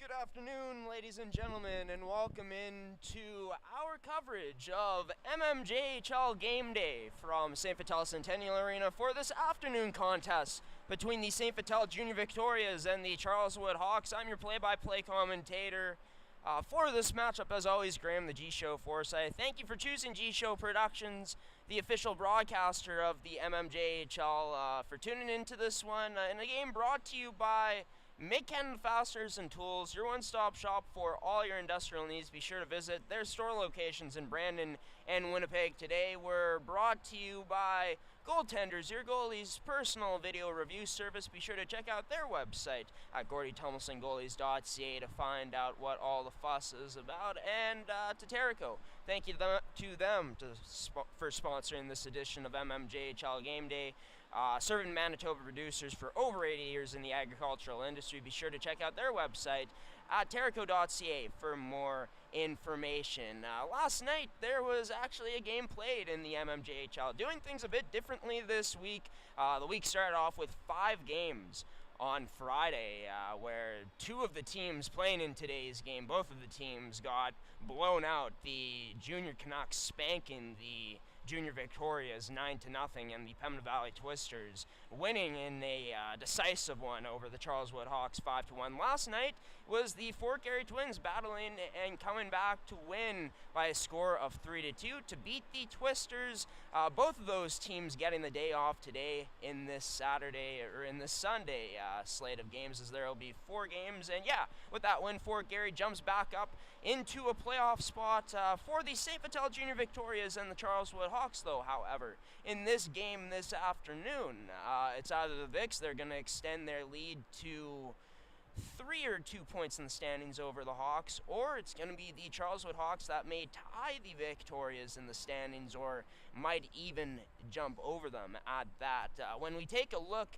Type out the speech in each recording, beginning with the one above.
Good afternoon, ladies and gentlemen, and welcome into our coverage of mmjhl Game Day from St. Vital Centennial Arena for this afternoon contest between the St. Vital Junior Victorias and the Charleswood Hawks. I'm your play-by-play commentator for this matchup, as always, Graham, the G-Show Forsyth. Thank you for choosing G-Show Productions, the official broadcaster of the mmjhl, for tuning into this one. In a game brought to you by Mid-Canada Fasteners and Tools, your one-stop shop for all your industrial needs. Be sure to visit their store locations in Brandon and Winnipeg. Today we're brought to you by Goaltenders, your goalie's personal video review service. Be sure to check out their website at gordytumelsongoalies.ca to find out what all the fuss is about. And to Terrico, thank you to them for sponsoring this edition of mmjhl Game Day. Serving Manitoba producers for over 80 years in the agricultural industry. Be sure to check out their website at terrico.ca for more information. Last night there was actually a game played in the mmjhl, doing things a bit differently this week. The week started off with 5 games on Friday, where 2 of the teams playing in today's game, both of the teams got blown out. The Junior Canucks spanking the Junior Victorias 9-0, and the Pembina Valley Twisters winning in a decisive one over the Charleswood Hawks 5-1. Last night was the Fort Garry Twins battling and coming back to win by a score of 3-2 to beat the Twisters. Both of those teams getting the day off today in this Sunday slate of games, as there will be 4 games. And yeah, with that win, Fort Garry jumps back up into a playoff spot for the St. Vital Junior Victorias and the Charleswood Hawks, though. However, in this game this afternoon, it's either the Vics, they're going to extend their lead to 3 or 2 points in the standings over the Hawks, or it's going to be the Charleswood Hawks that may tie the Victorias in the standings, or might even jump over them at that. When we take a look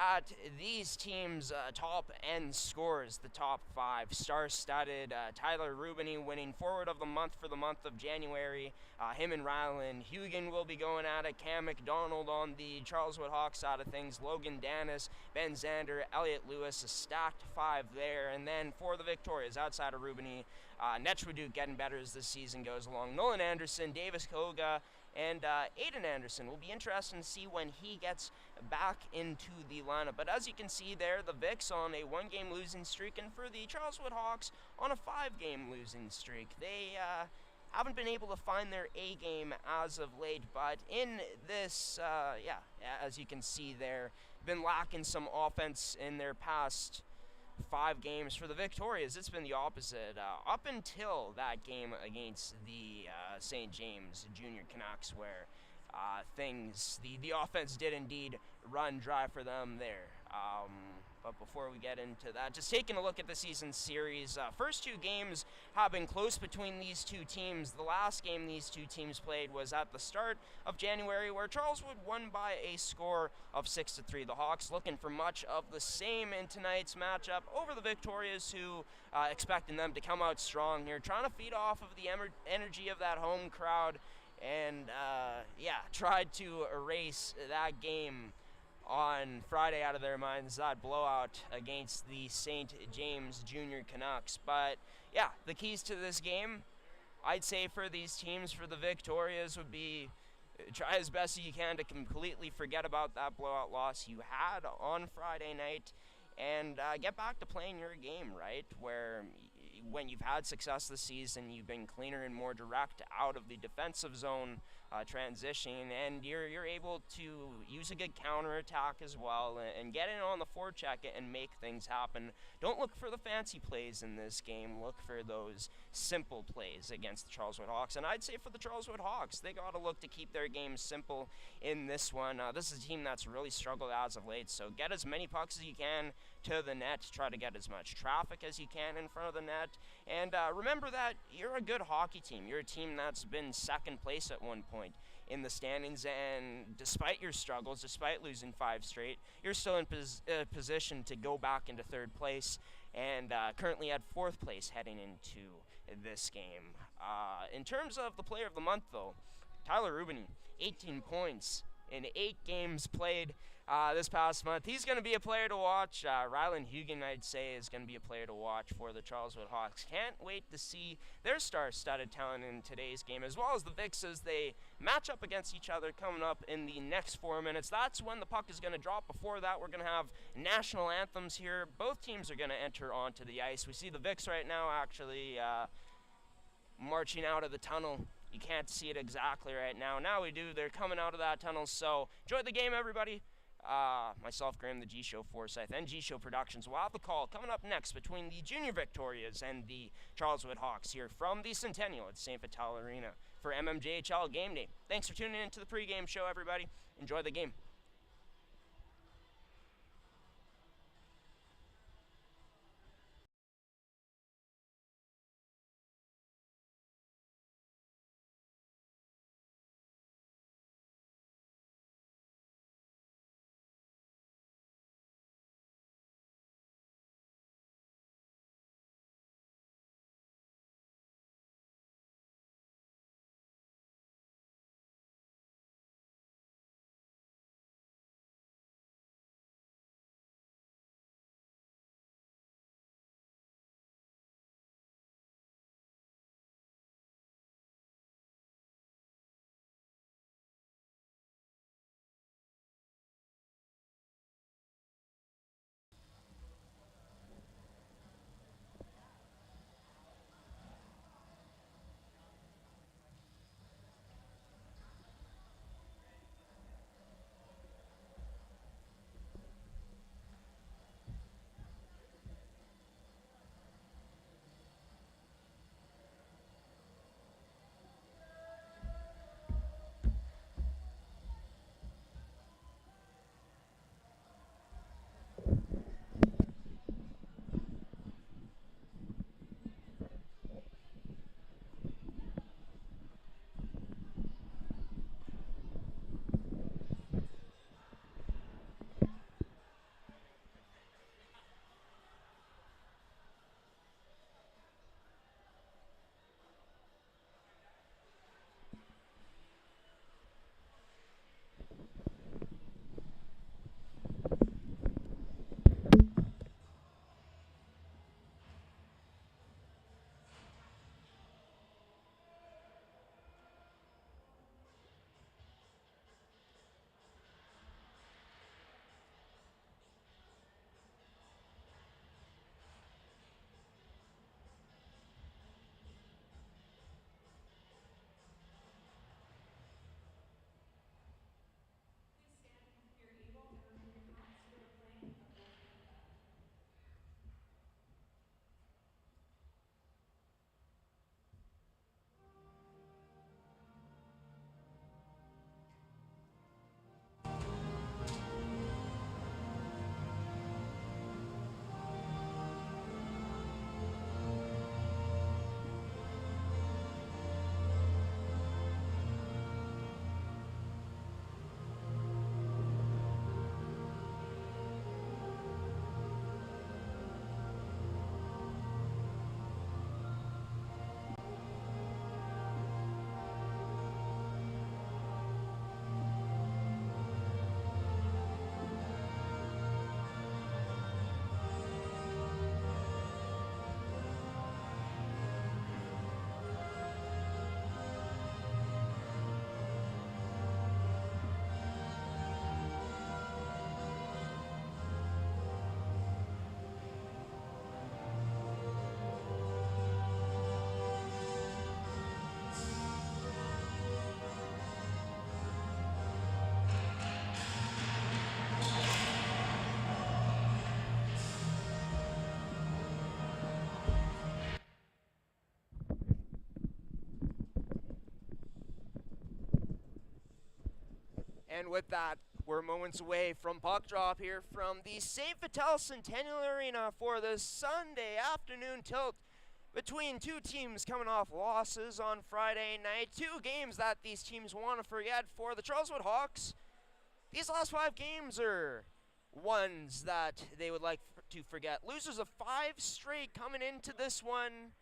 at these teams' top end scores, the top 5, star-studded. Tyler Rubini winning Forward of the Month for the month of January. Him and Rylan Hugan will be going at it. Cam McDonald on the Charleswood Hawks side of things. Logan Danis, Ben Zander, Elliot Lewis, a stacked 5 there. And then for the Victorias, outside of Rubini, Netchwadook getting better as the season goes along. Nolan Anderson, Davis Koga, and Aiden Anderson. Will be interesting to see when he gets back into the lineup. But as you can see there, the Vics on a 1-game losing streak, and for the Charleswood Hawks on a 5-game losing streak. They haven't been able to find their A game as of late, but in this, as you can see there, been lacking some offense in their past 5 games. For the Victorias, it's been the opposite. Up until that game against the St. James Junior Canucks, where the offense did indeed run dry for them there. But before we get into that, just taking a look at the season series, first 2 games have been close between these 2 teams. The last game these 2 teams played was at the start of January, where Charleswood won by a score of 6-3. The Hawks looking for much of the same in tonight's matchup over the Victorias, who expecting them to come out strong here, trying to feed off of the energy of that home crowd, and tried to erase that game on Friday out of their minds, that blowout against the St. James Junior Canucks. But yeah, the keys to this game, I'd say for these teams, for the Victorias, would be try as best as you can to completely forget about that blowout loss you had on Friday night, and get back to playing your game, right? Where when you've had success this season, you've been cleaner and more direct out of the defensive zone transition, and you're able to use a good counterattack as well and get in on the forecheck and make things happen. Don't look for the fancy plays in this game. Look for those simple plays against the Charleswood Hawks. And I'd say for the Charleswood Hawks, they got to look to keep their game simple in this one. This is a team that's really struggled as of late, so get as many pucks as you can to the net. Try to get as much traffic as you can in front of the net. And remember that you're a good hockey team. You're a team that's been second place at one point in the standings, and despite your struggles, despite losing 5 straight, you're still in position to go back into 3rd place, and currently at 4th place heading into this game. In terms of the player of the month, though, Tyler Rubini, 18 points in 8 games played. this past month. He's going to be a player to watch. Rylan Hugan, I'd say, is going to be a player to watch for the Charleswood Hawks. Can't wait to see their star-studded talent in today's game, as well as the Vicks as they match up against each other coming up in the next 4 minutes. That's when the puck is going to drop. Before that, we're going to have national anthems here. Both teams are going to enter onto the ice. We see the Vicks right now actually marching out of the tunnel. You can't see it exactly right now. Now we do. They're coming out of that tunnel. So enjoy the game, everybody. Myself, Graham, the G-Show Forsyth, and G-Show Productions will have the call coming up next between the Junior Victorias and the Charleswood Hawks here from the Centennial at St. Vital Arena for mmjhl Game Day. Thanks for tuning in to the pregame show, everybody. Enjoy the game. And with that, we're moments away from puck drop here from the St. Vital Centennial Arena for this Sunday afternoon tilt between two teams coming off losses on Friday night. Two games that these teams want to forget. For the Charleswood Hawks, these last 5 games are ones that they would like to forget. Losers of 5 straight coming into this one.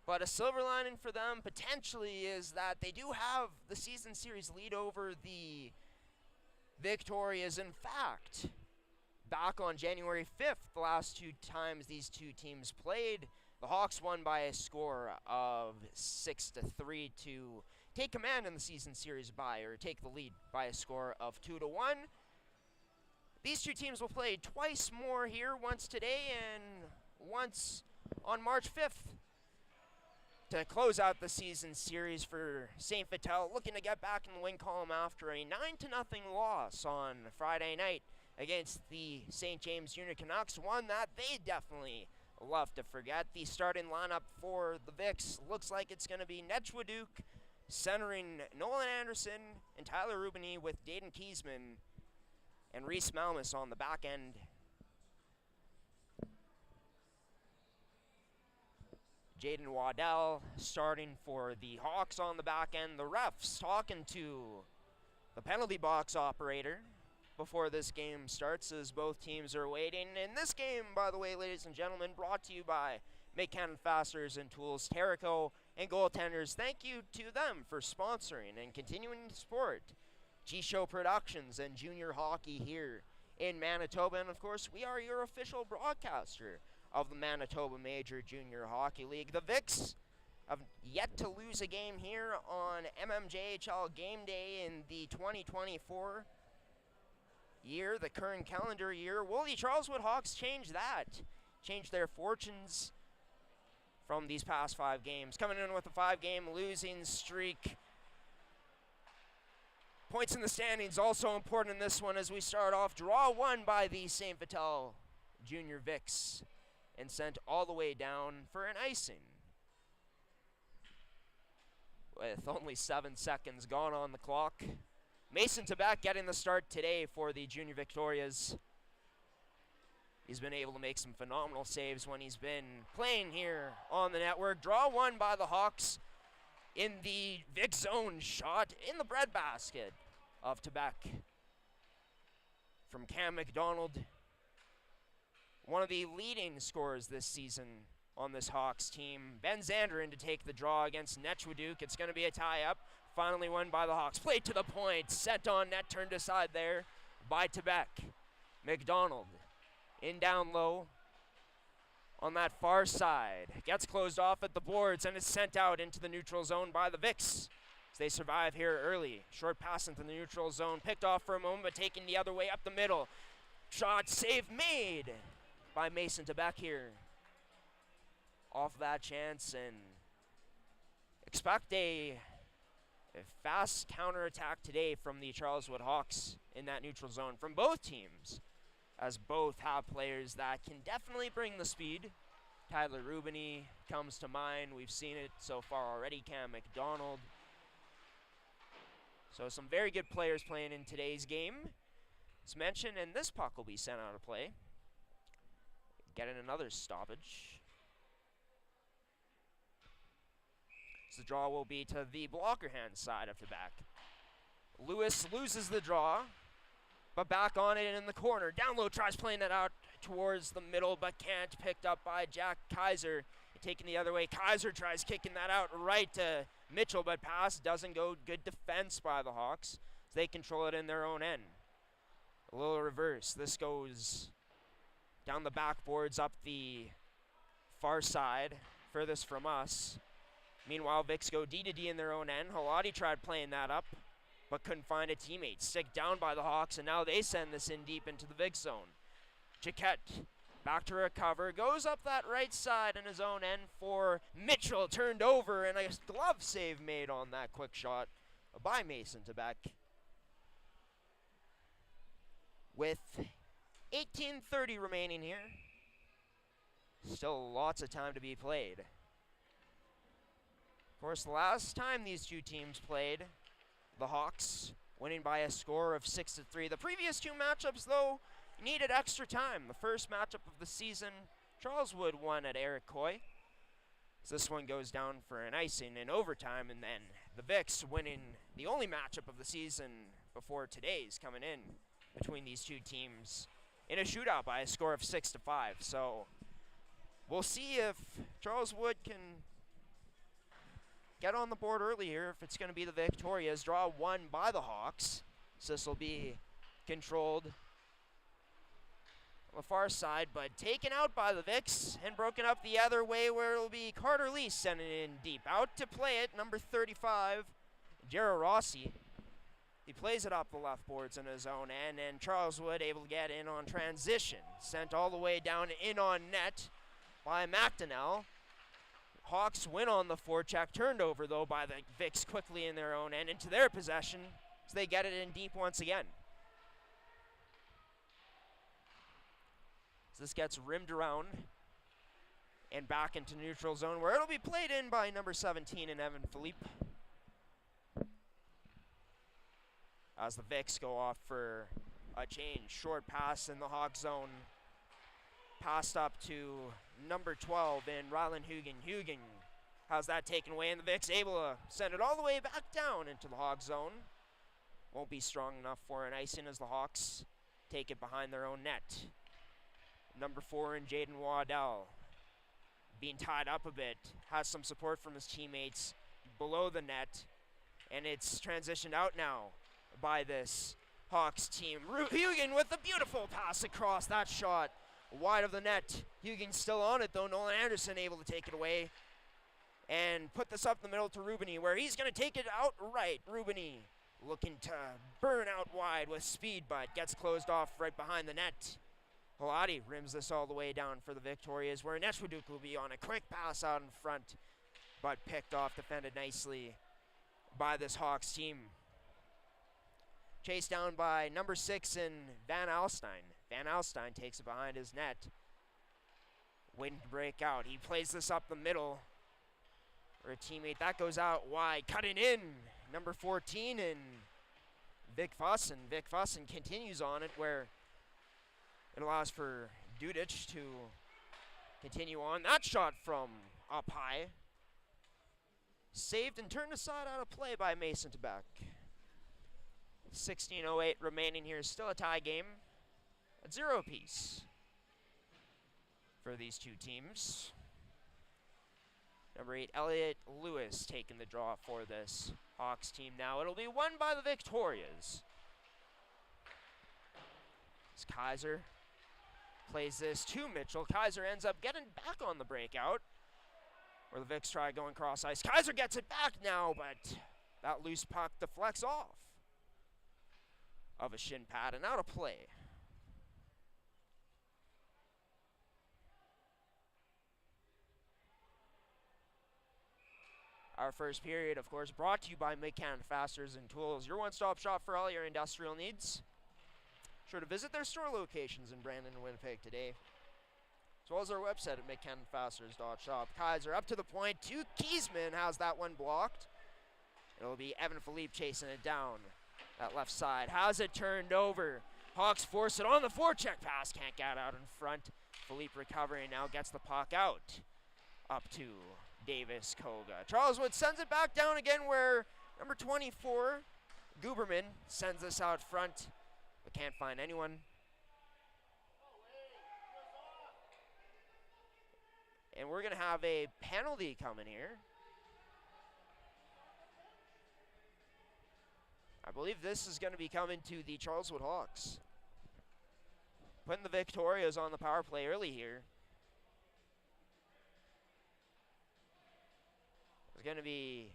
But a silver lining for them potentially is that they do have the season series lead over the Victoria's, in fact, back on January 5th, the last two times these two teams played, the Hawks won by a score of 6-3 to take command in the season series take the lead by a score of 2-1. These two teams will play twice more here, once today and once on March 5th to close out the season series for St. Vital, looking to get back in the win column after a 9-0 loss on Friday night against the St. James Junior Canucks, one that they definitely love to forget. The starting lineup for the Vics looks like it's going to be Netchwaduke, centering Nolan Anderson and Tyler Rubini, with Dayton Kiesman and Reese Malmus on the back end. Jaden Waddell starting for the Hawks on the back end. The refs talking to the penalty box operator before this game starts, as both teams are waiting. And this game, by the way, ladies and gentlemen, brought to you by Make-Cannon Fasteners and Tools, Terrico, and Goaltenders. Thank you to them for sponsoring and continuing to support G-Show Productions and junior hockey here in Manitoba. And of course, we are your official broadcaster of the Manitoba Major Junior Hockey League. The Vics have yet to lose a game here on mmjhl game day in the 2024 year, the current calendar year. Will the Charleswood Hawks change that? Change their fortunes from these past 5 games? Coming in with a 5-game losing streak. Points in the standings also important in this one as we start off. Draw 1 by the St. Vital Junior Vics and sent all the way down for an icing, with only 7 seconds gone on the clock. Mason Tabak getting the start today for the Junior Victorias. He's been able to make some phenomenal saves when he's been playing here on the network. Draw 1 by the Hawks in the Vic zone, shot in the breadbasket of Tabak from Cam McDonald. One of the leading scorers this season on this Hawks team. Ben Zander in to take the draw against Netchwaduke. It's going to be a tie-up. Finally won by the Hawks. Played to the point. Sent on net. Turned aside there by Tabak. McDonald in down low on that far side. Gets closed off at the boards and is sent out into the neutral zone by the Vics as they survive here early. Short pass into the neutral zone. Picked off for a moment, but taken the other way up the middle. Shot save made by Mason Tabak here off that chance, and expect a fast counterattack today from the Charleswood Hawks in that neutral zone from both teams, as both have players that can definitely bring the speed. Tyler Rubini comes to mind. We've seen it so far already. Cam McDonald. So some very good players playing in today's game. As mentioned, and this puck will be sent out of play. Getting another stoppage. So the draw will be to the blocker hand side of the back. Lewis loses the draw, but back on it in the corner. Down low, tries playing it out towards the middle, but can't. Picked up by Jack Kaiser. Taking the other way. Kaiser tries kicking that out right to Mitchell, but pass doesn't go. Good defense by the Hawks. So they control it in their own end. A little reverse. This goes down the backboards, up the far side, furthest from us. Meanwhile, Vics go D-to-D in their own end. Halati tried playing that up, but couldn't find a teammate. Stick down by the Hawks, and now they send this in deep into the Vics zone. Chiquette back to recover. Goes up that right side in his own end for Mitchell. Turned over, and a glove save made on that quick shot by Mason Tabak. With 18:30 remaining here. Still lots of time to be played. Of course, the last time these two teams played, the Hawks winning by a score of 6-3. The previous 2 matchups, though, needed extra time. The first matchup of the season, Charleswood won at Eric Coy. So this one goes down for an icing in overtime, and then the Vics winning the only matchup of the season before today's coming in between these two teams in a shootout by a score of 6-5. So we'll see if Charleswood can get on the board early here, if it's going to be the Victorias. Draw 1 by the Hawks. So this will be controlled on the far side, but taken out by the Vicks and broken up the other way, where it'll be Carter Lee sending it in deep. Out to play it, number 35, Jarrah Rossi. He plays it up the left boards in his own end, and Charleswood able to get in on transition. Sent all the way down in on net by McDonnell. Hawks win on the forecheck, turned over though by the Vicks quickly in their own end into their possession, so they get it in deep once again. So this gets rimmed around and back into neutral zone, where it'll be played in by number 17 and Evan Philippe. As the Vicks go off for a change. Short pass in the Hawk zone. Passed up to number 12 in Ryland Hugan. Hugan has that taken away, and the Vicks able to send it all the way back down into the Hawk zone. Won't be strong enough for an icing as the Hawks take it behind their own net. Number 4 in Jaden Waddell, being tied up a bit, has some support from his teammates below the net, and it's transitioned out now by this Hawks team. Hugan with a beautiful pass across. That shot wide of the net. Hugan still on it though. Nolan Anderson able to take it away and put this up the middle to Rubini, where he's going to take it out right. Rubini looking to burn out wide with speed, but gets closed off right behind the net. Halati rims this all the way down for the Victorias, where Neshwaduk will be on a quick pass out in front, but picked off, defended nicely by this Hawks team. Chased down by number 6 in Van Alstyne. Van Alstyne takes it behind his net, waiting to break out. He plays this up the middle for a teammate. That goes out wide, cutting in. Number 14 in Vic Fossen. Vic Fossen continues on it, where it allows for Dudich to continue on. That shot from up high, saved and turned aside out of play by Mason Tebek. 16:08 remaining here. Still a tie game at 0 apiece for these two teams. Number 8, Elliot Lewis taking the draw for this Hawks team now. It'll be won by the Victorias. As Kaiser plays this to Mitchell. Kaiser ends up getting back on the breakout, where the Vicks try going cross ice. Kaiser gets it back now, but that loose puck deflects off of a shin pad and out of play. Our first period, of course, brought to you by McCann Fasteners and Tools, your one-stop shop for all your industrial needs. Sure to visit their store locations in Brandon and Winnipeg today, as well as our website at mccannfasteners.shop. Kaiser up to the point to Kiesman, has that one blocked. It'll be Evan Philippe chasing it down that left side. Has it turned over. Hawks force it on the forecheck pass. Can't get out in front. Philippe recovering now, gets the puck out. Up to Davis Koga. Charleswood sends it back down again, where number 24, Guberman, sends this out front, but can't find anyone. And we're going to have a penalty coming here. I believe this is going to be coming to the Charleswood Hawks. Putting the Victorias on the power play early here. It's going to be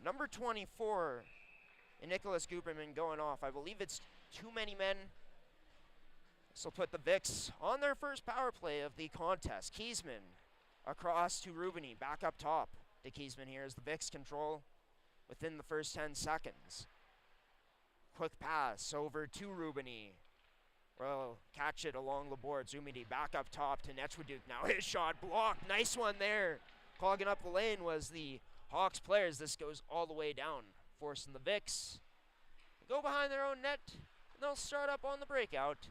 number 24 and Nicholas Guberman going off. I believe it's too many men. This will put the Vicks on their first power play of the contest. Kiesman across to Rubini, back up top to Kiesman here as the Vicks control within the first 10 seconds. Quick pass over to Rubini. Well, catch it along the boards. Umidi back up top to Nechwaduk now. His shot blocked. Nice one there. Clogging up the lane was the Hawks players. This goes all the way down, forcing the Vicks to go behind their own net, and they'll start up on the breakout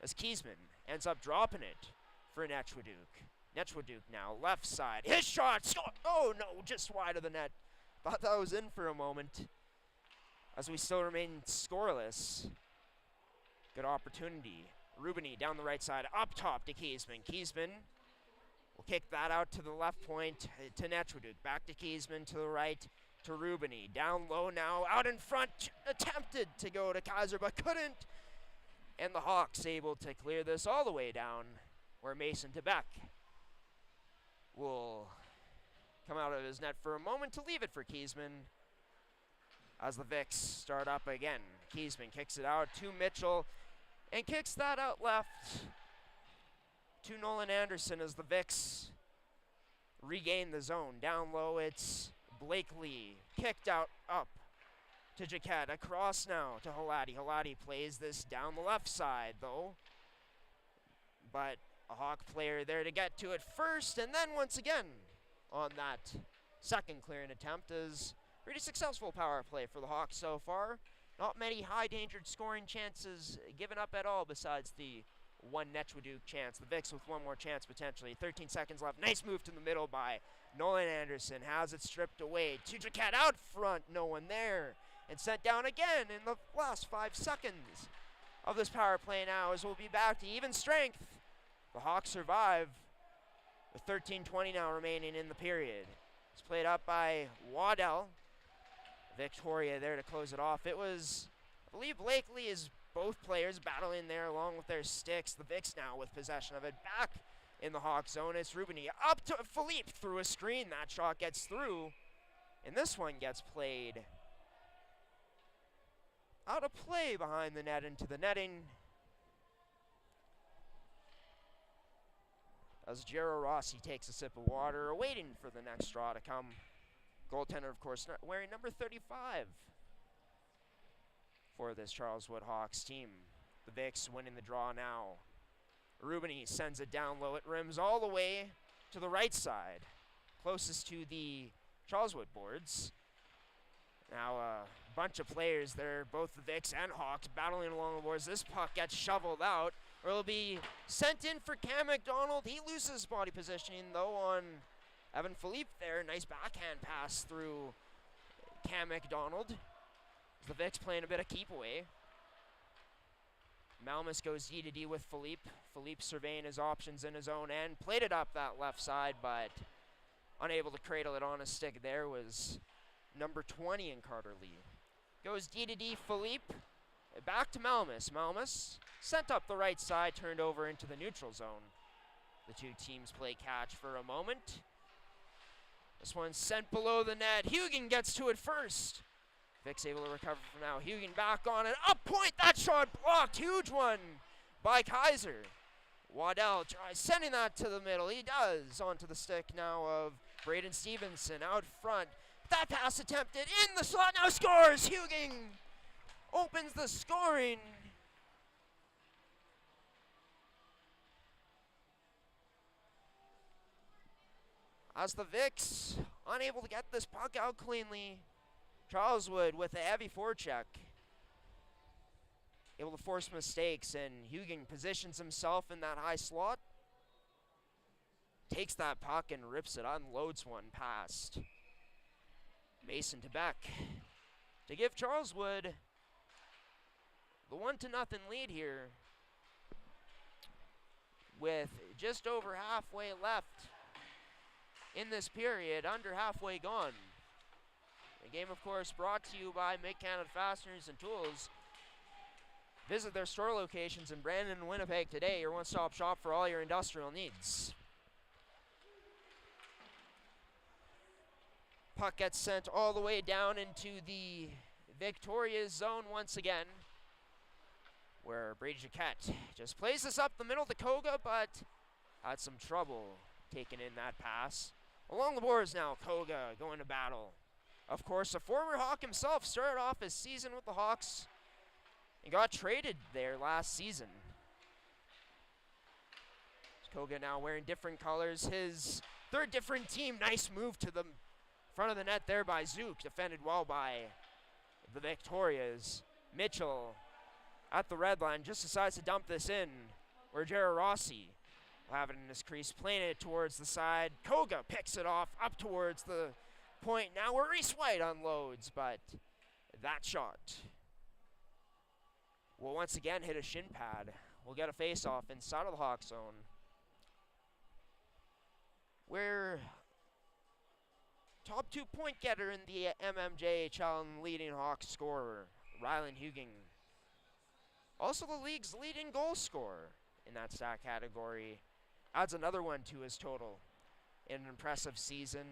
as Kiesman ends up dropping it for Nechwaduk. Nechwaduk now, left side. His shot! Oh no, just wide of the net. Thought that was in for a moment, as we still remain scoreless. Good opportunity. Rubini down the right side, up top to Kiesman. Kiesman will kick that out to the left point to Nechwaduk. Back to Kiesman to the right to Rubini. Down low now, out in front, attempted to go to Kaiser, but couldn't. And the Hawks able to clear this all the way down, where Mason Tebeck will come out of his net for a moment to leave it for Kiesman as the Vicks start up again. Kiesman kicks it out to Mitchell and kicks that out left to Nolan Anderson as the Vicks regain the zone. Down low, it's Blakely, kicked out up to Jaquette. Across now to Halati. Halati plays this down the left side, though. But a Hawk player there to get to it first, and then once again on that second clearing attempt is pretty successful power play for the Hawks so far. Not many high-dangered scoring chances given up at all besides the one Netchwaduke chance. The Vicks with one more chance potentially. 13 seconds left. Nice move to the middle by Nolan Anderson. Has it stripped away to Jaquette out front. No one there. And sent down again in the last 5 seconds of this power play now as we'll be back to even strength. The Hawks survive with 13:20 now remaining in the period. It's played up by Waddell. Victoria there to close it off. It was, I believe, Blakely is both players battling there along with their sticks. The Vicks now with possession of it back in the Hawk zone. It's Rubini up to Philippe through a screen. That shot gets through. And this one gets played out of play behind the net into the netting. As Jero Rossi takes a sip of water, awaiting for the next straw to come. Goaltender, of course, wearing number 35 for this Charleswood Hawks team. The Vicks winning the draw now. Rubini sends it down low. It rims all the way to the right side, closest to the Charleswood boards. Now a bunch of players there, both the Vicks and Hawks, battling along the boards. This puck gets shoveled out, or it'll be sent in for Cam McDonald. He loses body positioning, though, on Evan Philippe there. Nice backhand pass through Cam McDonald. The Vicks playing a bit of keep away. Malmus goes D to D with Philippe. Philippe surveying his options in his own end. Played it up that left side, but unable to cradle it on his stick there was number 20 in Carter Lee. Goes D to D Philippe. Back to Malmus. Malmus sent up the right side, turned over into the neutral zone. The two teams play catch for a moment. This one sent below the net. Hugen gets to it first. Vicks able to recover from now. Hugen back on it. Up point. That shot blocked. Huge one by Kaiser. Waddell tries sending that to the middle. He does. Onto the stick now of Braden Stevenson out front. That pass attempted in the slot. Now scores. Hugen opens the scoring. As the Vicks unable to get this puck out cleanly. Charleswood with a heavy forecheck. Able to force mistakes, and Hugen positions himself in that high slot. Takes that puck and rips it, unloads one past Mason Tebeck to give Charleswood the 1-0 lead here with just over halfway left in this period, under halfway gone. The game, of course, brought to you by Mid-Canada Fasteners and Tools. Visit their store locations in Brandon and Winnipeg today, your one-stop shop for all your industrial needs. Puck gets sent all the way down into the Victoria's zone once again, where Brady Jaquette just plays this up the middle to Koga, but had some trouble taking in that pass. Along the boards now, Koga going to battle. Of course, a former Hawk himself, started off his season with the Hawks and got traded there last season. Koga now wearing different colors. His third different team. Nice move to the front of the net there by Zook. Defended well by the Victorias. Mitchell at the red line just decides to dump this in, where Jero Rossi will have it in his crease, playing it towards the side. Koga picks it off up towards the point now where Reese White unloads, but that shot will once again hit a shin pad. We'll get a face-off inside of the Hawk zone, where top 2-point getter in the MMJHL and leading Hawks scorer, Rylan Huging. Also the league's leading goal scorer in that stat category. Adds another one to his total. An impressive season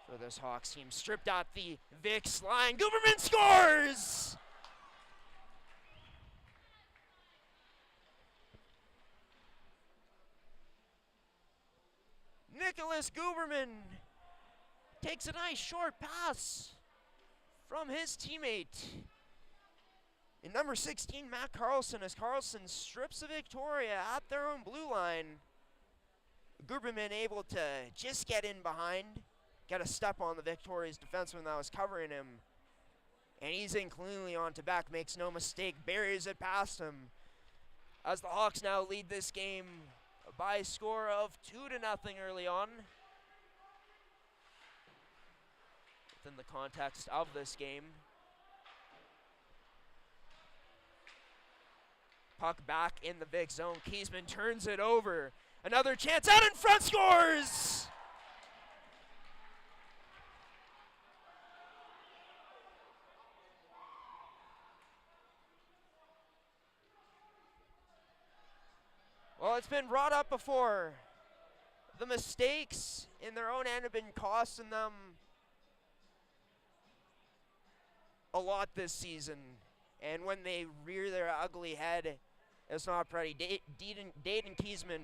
for this Hawks team. Stripped at the Vicks line. Guberman scores! Nicholas Guberman takes a nice short pass from his teammate in number 16, Matt Carlson, as Carlson strips the Victoria at their own blue line. Guberman able to just get in behind, get a step on the Victoria's defenseman that was covering him. And he's in cleanly on to back, makes no mistake, buries it past him. As the Hawks now lead this game by a score of 2-0 early on. Within the context of this game. Puck back in the Vic zone. Kiesman turns it over. Another chance out in front, scores! Well, it's been brought up before. The mistakes in their own end have been costing them a lot this season. And when they rear their ugly head, it's not pretty. Dayton Kiesman,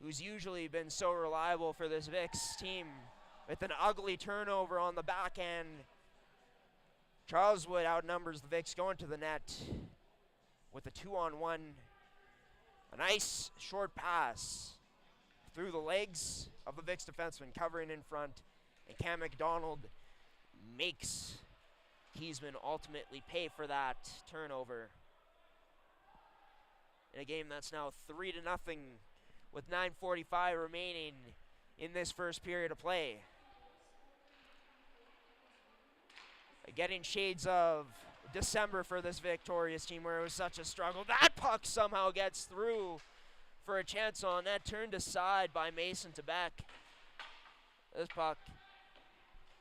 who's usually been so reliable for this Vicks team, with an ugly turnover on the back end. Charleswood outnumbers the Vicks going to the net with a 2-on-1. A nice short pass through the legs of the Vicks defenseman, covering in front. And Cam McDonald makes Kiesman ultimately pay for that turnover. In a game that's now 3-0 with 9:45 remaining in this first period of play. Getting shades of December for this Victorious team, where it was such a struggle. That puck somehow gets through for a chance on net, turned aside by Mason Tebeck. This puck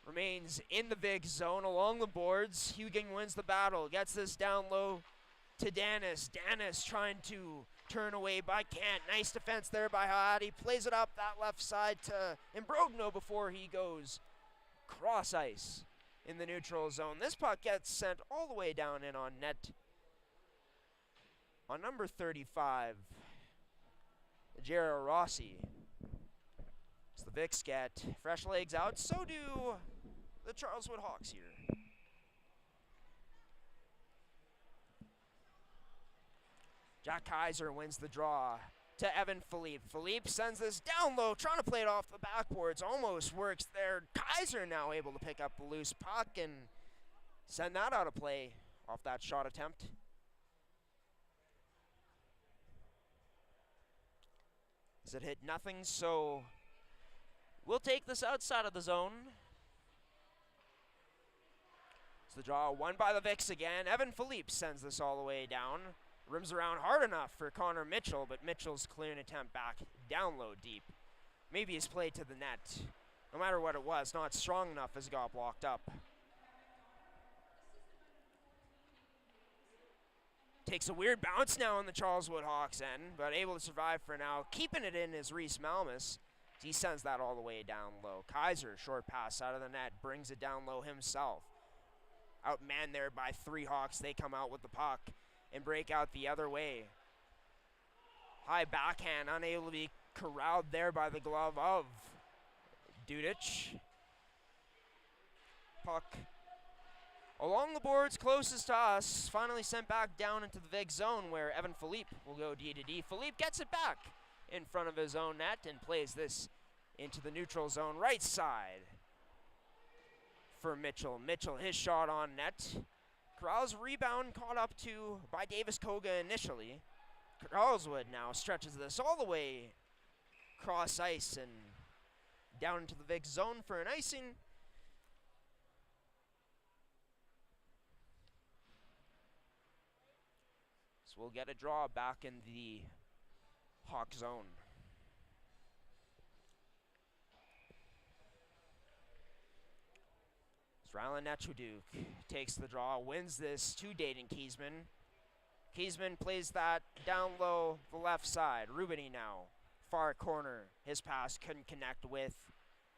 remains in the Vic zone along the boards. Huging wins the battle, gets this down low to Danis. Danis trying to turn away by Kent. Nice defense there by Haati. Plays it up that left side to Imbrogno before he goes cross ice in the neutral zone. This puck gets sent all the way down in on net on number 35, Jero Rossi. So the Vicks get fresh legs out, so do the Charleswood Hawks here. Jack Kaiser wins the draw to Evan Philippe. Philippe sends this down low, trying to play it off the backboards. Almost works there. Kaiser now able to pick up the loose puck and send that out of play off that shot attempt. As it hit nothing, so we'll take this outside of the zone. It's the draw won by the Vicks again. Evan Philippe sends this all the way down. Rims around hard enough for Connor Mitchell, but Mitchell's clearing attempt back down low deep. Maybe his play to the net. No matter what it was, not strong enough as it got blocked up. Takes a weird bounce now on the Charleswood Hawks end, but able to survive for now. Keeping it in is Reese Malmus. He sends that all the way down low. Kaiser, short pass out of the net, brings it down low himself. Outmanned there by three Hawks. They come out with the puck and break out the other way. High backhand, unable to be corralled there by the glove of Dudic. Puck along the boards closest to us, finally sent back down into the Vic zone where Evan Philippe will go D to D. Philippe gets it back in front of his own net and plays this into the neutral zone right side for Mitchell. Mitchell, his shot on net. Corral's rebound caught up to by Davis Koga initially. Charleswood now stretches this all the way cross ice and down into the Vic zone for an icing. So we'll get a draw back in the Hawk zone. Rylan Netchwaduke takes the draw, wins this to Dayton Kiesman. Kiesman plays that down low, the left side. Rubini now, far corner. His pass couldn't connect with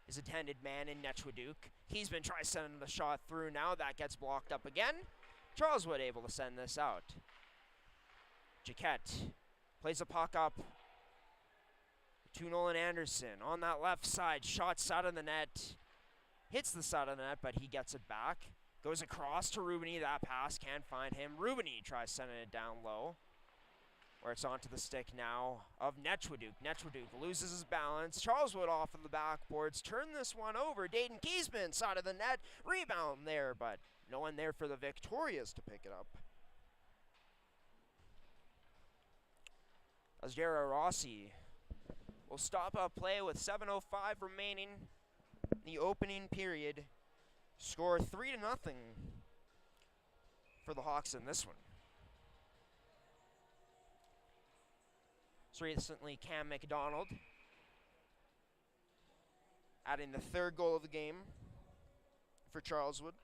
his intended man in Netchwaduke. Kiesman tries sending the shot through now. That gets blocked up again. Charleswood able to send this out. Jaquette plays a puck up to Nolan Anderson on that left side. Shot side of the net. Hits the side of the net, but he gets it back. Goes across to Rubini. That pass can't find him. Rubini tries sending it down low, where it's onto the stick now of Netchwaduke. Netchwaduke loses his balance. Charleswood off of the backboards. Turn this one over. Dayton Kiesman, side of the net. Rebound there, but no one there for the Victorias to pick it up. As Jared Rossi will stop up play with 7:05 remaining in the opening period. Score 3-0 for the Hawks in this one. So recently, Cam McDonald adding the third goal of the game for Charleswood.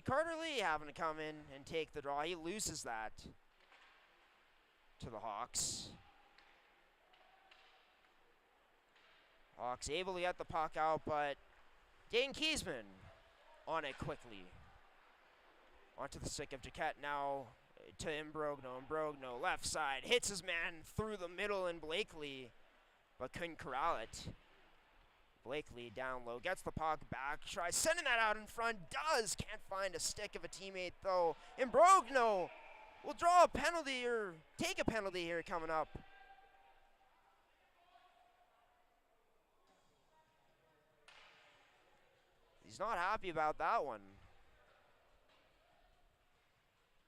Carter Lee having to come in and take the draw. He loses that to the Hawks. Hawks able to get the puck out, but Dayton Kiesman on it quickly. Onto the stick of Jaquette now to Imbrogno. Imbrogno, left side, hits his man through the middle in Blakely, but couldn't corral it. Blakely down low, gets the puck back, tries sending that out in front, does, can't find a stick of a teammate though. Imbrogno will draw a penalty or take a penalty here coming up. He's not happy about that one.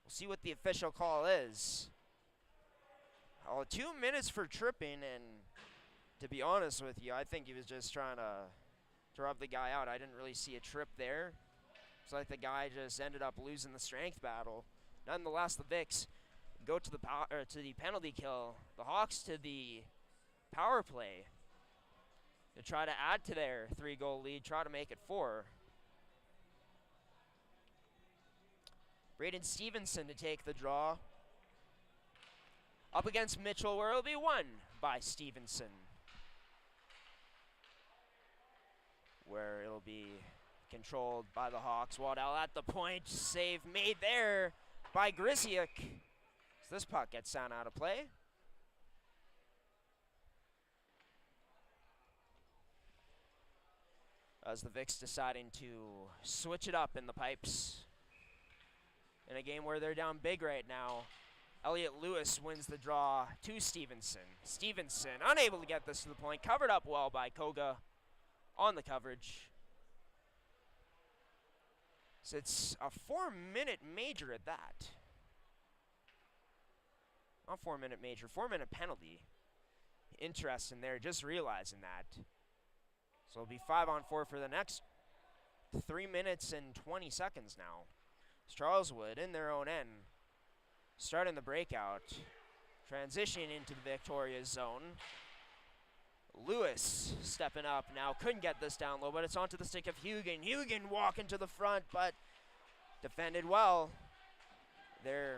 We'll see what the official call is. 2 minutes for tripping, and to be honest with you, I think he was just trying to rub the guy out. I didn't really see a trip there. It's like the guy just ended up losing the strength battle. Nonetheless, the Vics go to the penalty kill. The Hawks to the power play to try to add to their 3-goal lead, try to make it 4. Braden Stevenson to take the draw. Up against Mitchell, where it'll be won by Stevenson. Where it'll be controlled by the Hawks. Waddell at the point, save made there by Grisiuk. So this puck gets sent out of play. As the Vics deciding to switch it up in the pipes. In a game where they're down big right now, Elliot Lewis wins the draw to Stevenson. Stevenson unable to get this to the point, covered up well by Koga on the coverage. So it's a 4-minute major at that. Not 4-minute major, 4-minute penalty. Interesting there, just realizing that. So it'll be 5-on-4 for the next 3 minutes and 20 seconds now. It's Charleswood in their own end, starting the breakout, transitioning into the Victoria's zone. Lewis stepping up now, couldn't get this down low, but it's onto the stick of Hugan. Hugan walking to the front, but defended well there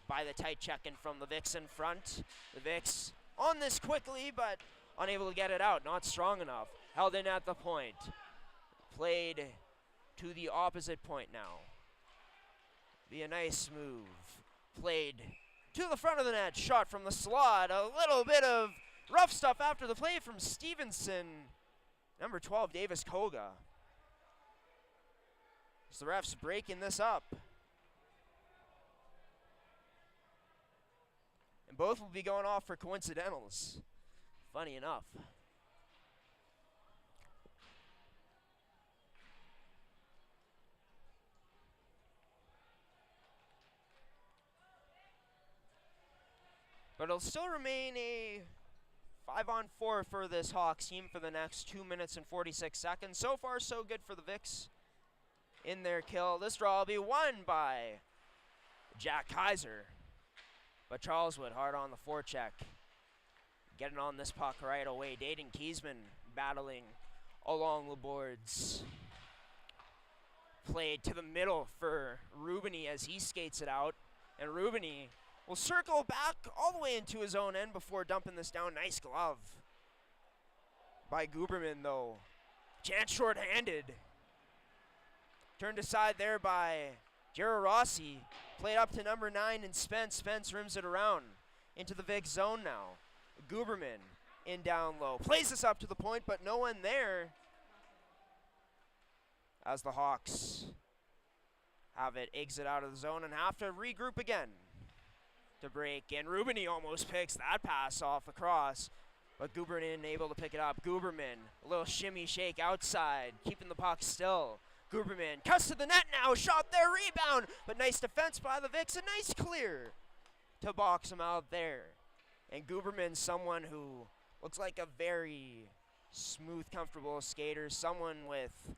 by the tight check-in from the Vics in front. The Vics on this quickly, but unable to get it out, not strong enough. Held in at the point, played to the opposite point now. Be a nice move, played to the front of the net, shot from the slot, a little bit of rough stuff after the play from Stevenson. Number 12, Davis Koga. So the refs breaking this up. And both will be going off for coincidentals. Funny enough. But it'll still remain a 5-on-4 for this Hawks team for the next 2 minutes and 46 seconds. So far, so good for the Vics in their kill. This draw will be won by Jack Kaiser. But Charleswood hard on the forecheck. Getting on this puck right away. Dayton Kiesman battling along the boards. Played to the middle for Rubini as he skates it out. And Rubini will circle back all the way into his own end before dumping this down. Nice glove by Guberman, though. Chance short-handed. Turned aside there by Jero Rossi. Played up to number 9 and Spence. Spence rims it around into the Vic zone now. Guberman in down low. Plays this up to the point, but no one there as the Hawks have it exit out of the zone and have to regroup again to break. And Rubini almost picks that pass off across, but Guberman able to pick it up. Guberman, a little shimmy shake outside, keeping the puck still. Guberman cuts to the net now, shot there, rebound, but nice defense by the Vics, a nice clear to box him out there. And Guberman, someone who looks like a very smooth, comfortable skater, someone with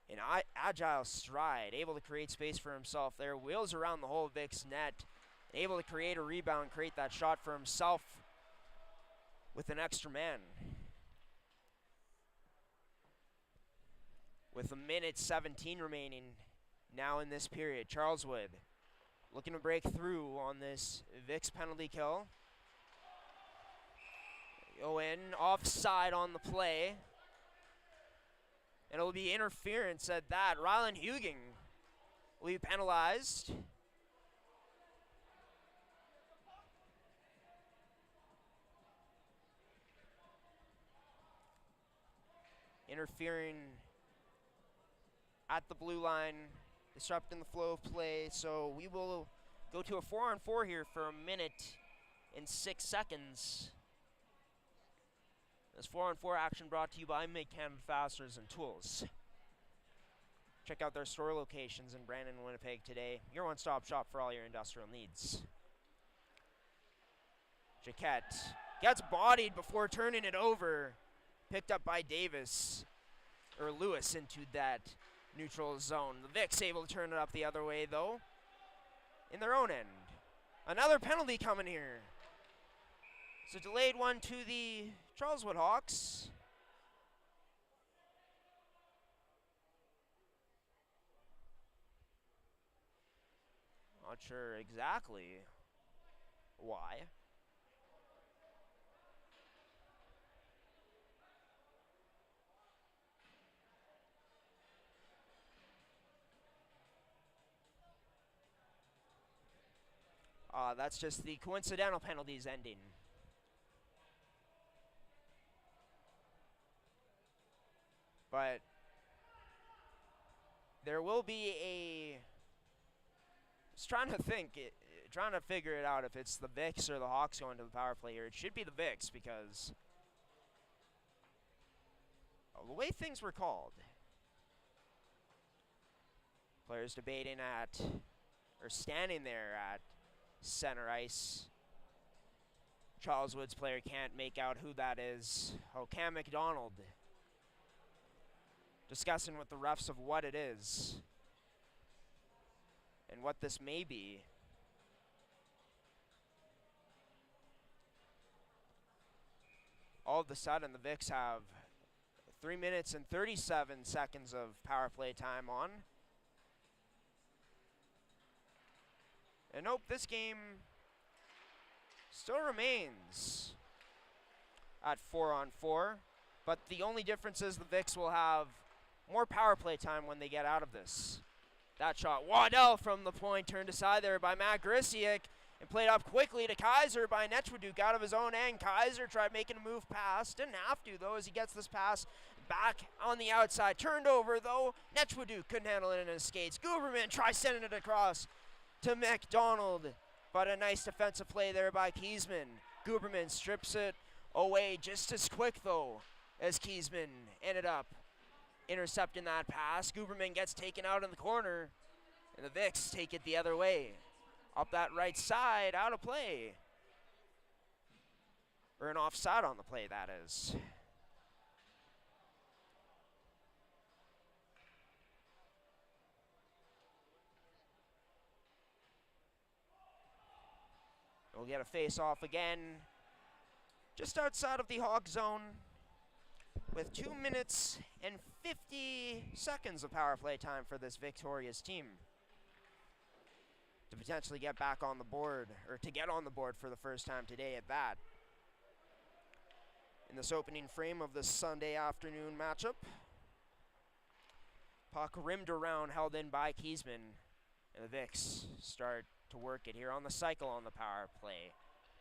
an agile stride, able to create space for himself there, wheels around the whole Vic's net, able to create a rebound, create that shot for himself with an extra man. With 1:17 remaining now in this period, Charleswood looking to break through on this Vic's penalty kill. Go in, offside on the play. And it'll be interference at that. Rylan Huging will be penalized. Interfering at the blue line, disrupting the flow of play. So we will go to a 4-on-4 here for 1:06. This 4-on-4 action brought to you by Make-Canada Fasteners and Tools. Check out their store locations in Brandon and Winnipeg today. Your one-stop shop for all your industrial needs. Jaquette gets bodied before turning it over. Picked up by Lewis into that neutral zone. The Vics able to turn it up the other way, though, in their own end. Another penalty coming here. It's a delayed one to the Charleswood Hawks. Not sure exactly why. That's just the coincidental penalties ending. But there will be a... trying to figure it out if it's the Vics or the Hawks going to the power play here. It should be the Vics because of the way things were called. Players debating standing there at center ice. Charleswood's player can't make out who that is. Oh, Cam McDonald discussing with the refs of what it is and what this may be. All of a sudden, the Vics have 3:37 of power play time on. And nope, this game still remains at 4-on-4. But the only difference is the Vics will have more power play time when they get out of this. That shot, Waddell from the point, turned aside there by Matt Grisiak and played up quickly to Kaiser by Netchwaduk out of his own end. Kaiser tried making a move pass, didn't have to though as he gets this pass back on the outside. Turned over though, Netchwaduk couldn't handle it in his skates. Guberman tries sending it across to McDonald, but a nice defensive play there by Kiesman. Guberman strips it away just as quick though as Kiesman ended up intercepting that pass. Guberman gets taken out in the corner, and the Vics take it the other way. Up that right side, out of play. Or an offside on the play, that is. We'll get a face-off again, just outside of the Hawk zone. with 2 minutes and 50 seconds of power play time for this victorious team to potentially get back on the board, or to get on the board for the first time today at that. In this opening frame of this Sunday afternoon matchup, puck rimmed around, held in by Kiesman, and the Vicks start to work it here on the cycle on the power play.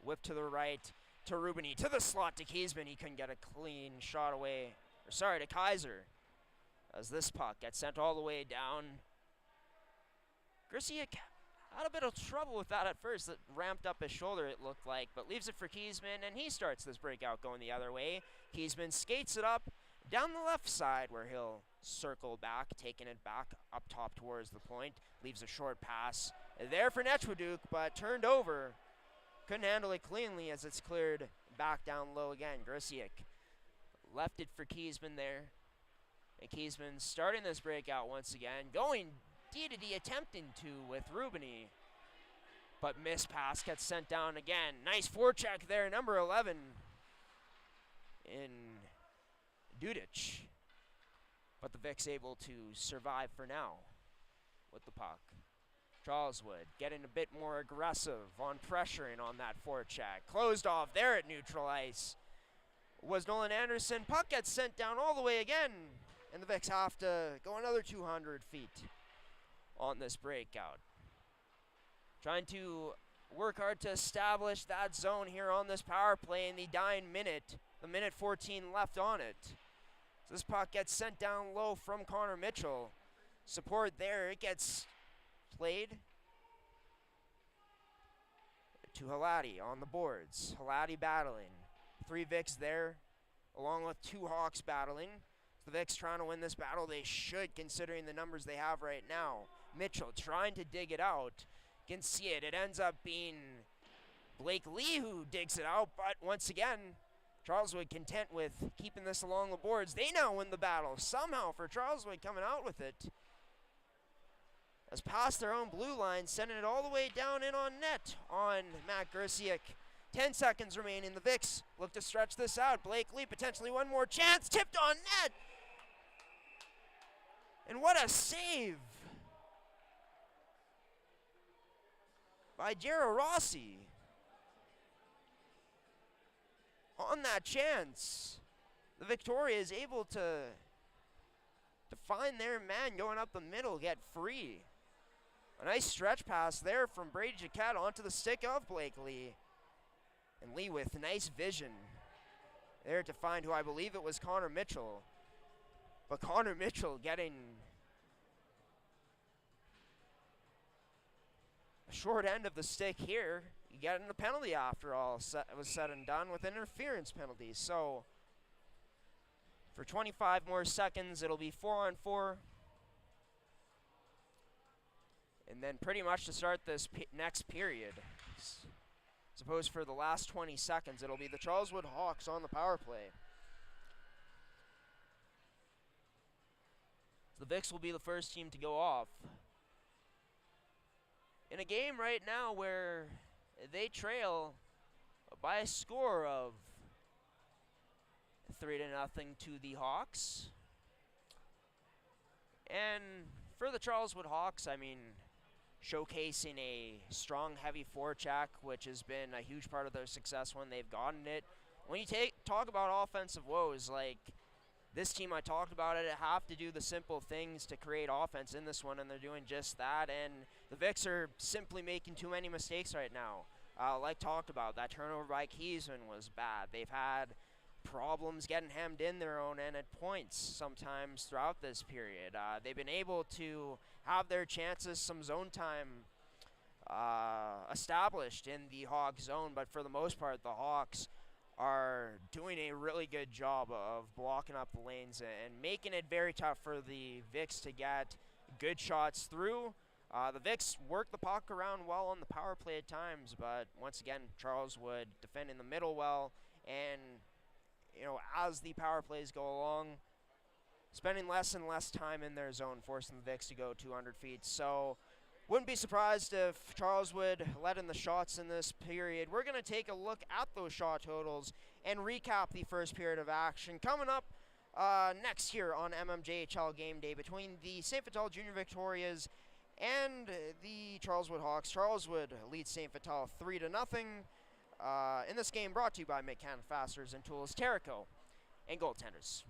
Whip to the right to Rubini, to the slot to Kiesman. He couldn't get a clean shot away, or sorry, to Kaiser, as this puck gets sent all the way down. Grisiak had a bit of trouble with that at first. It ramped up his shoulder, it looked like, but leaves it for Kiesman, and he starts this breakout going the other way. Kiesman skates it up down the left side, where he'll circle back, taking it back up top towards the point. Leaves a short pass there for Nechwaduk, but turned over. Couldn't handle it cleanly as it's cleared back down low again. Grisiak left it for Kiesman there. And Kiesman starting this breakout once again, going D-to-D, attempting to with Rubini, but missed pass gets sent down again. Nice forecheck there, number 11 in Dudic. But the Vicks able to survive for now with the puck. Charleswood getting a bit more aggressive on pressuring on that forecheck. Closed off there at neutral ice was Nolan Anderson. Puck gets sent down all the way again, and the Vicks have to go another 200 feet on this breakout. Trying to work hard to establish that zone here on this power play in the dying minute. The minute 14 left on it. So this puck gets sent down low from Connor Mitchell. Support there, it gets played to Halati on the boards. Halati battling. 3 Vicks there, along with 2 Hawks battling. The Vicks trying to win this battle. They should, considering the numbers they have right now. Mitchell trying to dig it out. Can see it. It ends up being Blake Lee who digs it out, but once again, Charleswood content with keeping this along the boards. They now win the battle, somehow, for Charleswood coming out with it. As past their own blue line, sending it all the way down in on net on Matt Grisiak. 10 seconds remaining. The Vicks look to stretch this out. Blake Lee, potentially one more chance. Tipped on net. And what a save by Jero Rossi on that chance. The Victoria is able to find their man going up the middle, get free. A nice stretch pass there from Brady Jaquette onto the stick of Blake Lee. And Lee with nice vision there to find who I believe it was Connor Mitchell. But Connor Mitchell getting a short end of the stick here. You get in a penalty after all was said and done with interference penalties. So for 25 more seconds, it'll be 4-on-4. And then pretty much to start this next period, suppose for the last 20 seconds, it'll be the Charleswood Hawks on the power play. The Vicks will be the first team to go off. In a game right now where they trail by a score of 3-0 to the Hawks. And for the Charleswood Hawks, I mean, showcasing a strong, heavy forecheck, which has been a huge part of their success when they've gotten it. When you talk about offensive woes, like this team I talked about it, have to do the simple things to create offense in this one, and they're doing just that. And the Vicks are simply making too many mistakes right now. Like talked about, that turnover by Kiesman was bad. They've had problems getting hemmed in their own end at points sometimes throughout this period. They've been able to have their chances, some zone time established in the Hawks zone, but for the most part, the Hawks are doing a really good job of blocking up the lanes and making it very tough for the Vicks to get good shots through. The Vicks work the puck around well on the power play at times, but once again, Charleswood defending the middle well, and you know, as the power plays go along, spending less and less time in their zone, forcing the Vicks to go 200 feet. So wouldn't be surprised if Charleswood led in the shots in this period. We're going to take a look at those shot totals and recap the first period of action. Coming up next here on MMJHL Game Day between the St. Vital Junior Victorias and the Charleswood Hawks. Charleswood leads St. Vital 3-0. In this game brought to you by McCann Fasteners and Tools, Terrico, and Goaltenders.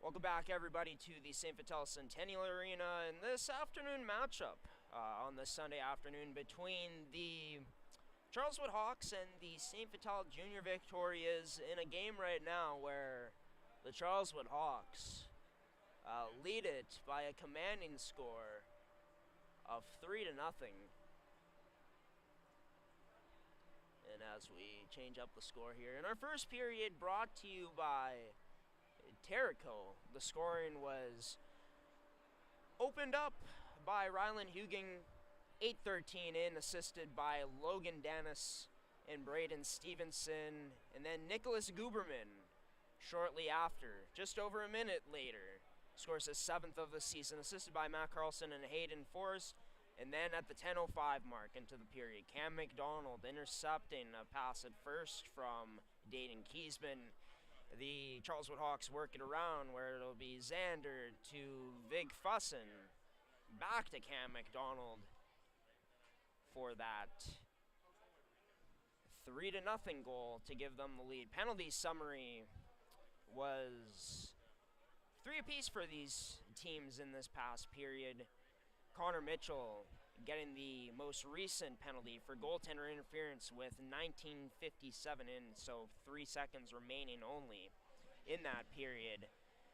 Welcome back, everybody, to the St. Vital Centennial Arena in this afternoon matchup on this Sunday afternoon between the Charleswood Hawks and the St. Vital Junior Victorias in a game right now where the Charleswood Hawks lead it by a commanding score of 3-0. And as we change up the score here, in our first period, brought to you by Terrico, the scoring was opened up by Rylan Huging, 8:13 in, assisted by Logan Dennis and Braden Stevenson, and then Nicholas Guberman shortly after, just over a minute later, scores his 7th of the season, assisted by Matt Carlson and Hayden Forrest. And then at the 10:05 mark into the period, Cam McDonald intercepting a pass at first from Dayton Kiesman. The Charleswood Hawks work it around where it'll be Xander to Vig Fussen, back to Cam McDonald for that 3-0 goal to give them the lead. Penalty summary was 3 apiece for these teams in this past period. Connor Mitchell getting the most recent penalty for goaltender interference with 19:57 in, so 3 seconds remaining only in that period.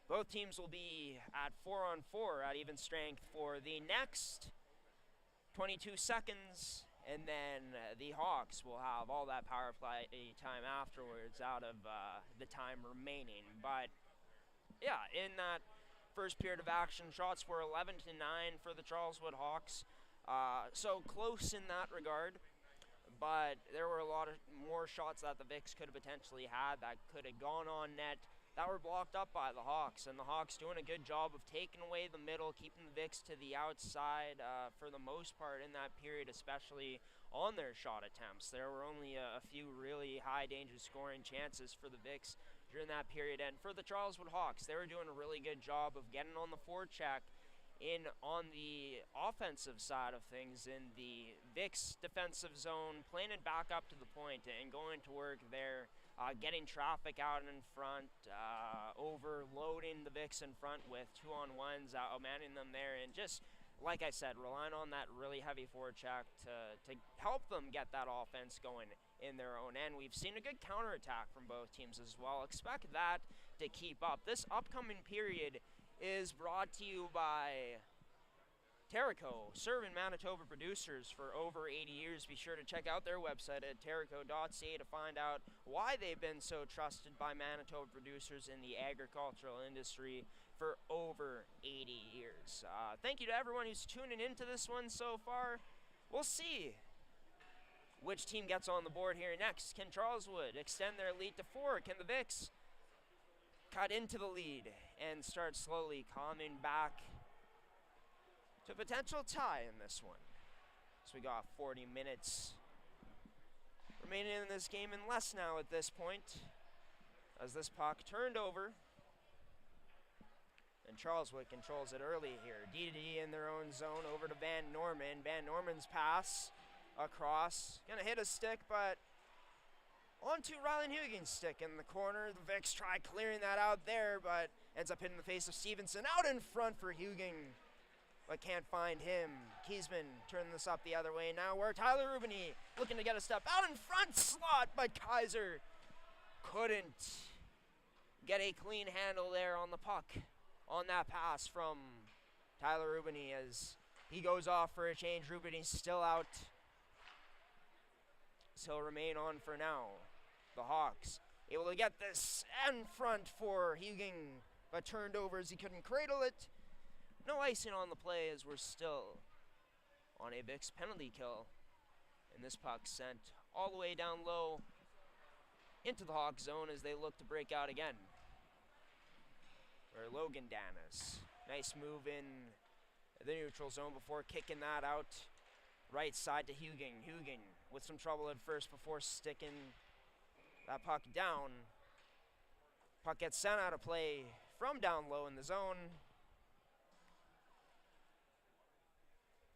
Both teams will be at 4-on-4 at even strength for the next 22 seconds, and then the Hawks will have all that power play time afterwards out of the time remaining. But yeah, in that first period of action, shots were 11-9 for the Charleswood Hawks. So close in that regard, but there were a lot of more shots that the Vics could have potentially had that could have gone on net that were blocked up by the Hawks, and the Hawks doing a good job of taking away the middle, keeping the Vics to the outside for the most part in that period, especially on their shot attempts. There were only a few really high danger scoring chances for the Vics during that period, and for the Charleswood Hawks, they were doing a really good job of getting on the forecheck in on the offensive side of things in the Vics defensive zone, playing it back up to the point and going to work there, getting traffic out in front, overloading the Vics in front with 2-on-1s, manning them there, and just, like I said, relying on that really heavy forecheck to help them get that offense going in their own end. We've seen a good counterattack from both teams as well. Expect that to keep up. This upcoming period is brought to you by Terrico, serving Manitoba producers for over 80 years. Be sure to check out their website at terico.ca to find out why they've been so trusted by Manitoba producers in the agricultural industry for over 80 years. Thank you to everyone who's tuning into this one so far. We'll see which team gets on the board here next. Can Charleswood extend their lead to 4? Can the Vics cut into the lead and start slowly calming back to potential tie in this one? So we got 40 minutes remaining in this game and less now at this point, as this puck turned over and Charleswood controls it early here. DD in their own zone over to Van Norman. Van Norman's pass across, gonna hit a stick, but onto Rylan Hugin's stick in the corner. The Vics try clearing that out there, but ends up hitting the face of Stevenson out in front for Huging, but can't find him. Kiesman turning this up the other way now, where Tyler Rubini looking to get a step out in front slot, but Kaiser couldn't get a clean handle there on the puck on that pass from Tyler Rubini as he goes off for a change. Rubini's still out, so he'll remain on for now. The Hawks able to get this in front for Huging, but turned over as he couldn't cradle it. No icing on the play as we're still on a Vics penalty kill. And this puck sent all the way down low into the Hawk zone as they look to break out again. Or Logan Dennis. Nice move in the neutral zone before kicking that out right side to Huging. Huging with some trouble at first before sticking that puck down. Puck gets sent out of play from down low in the zone.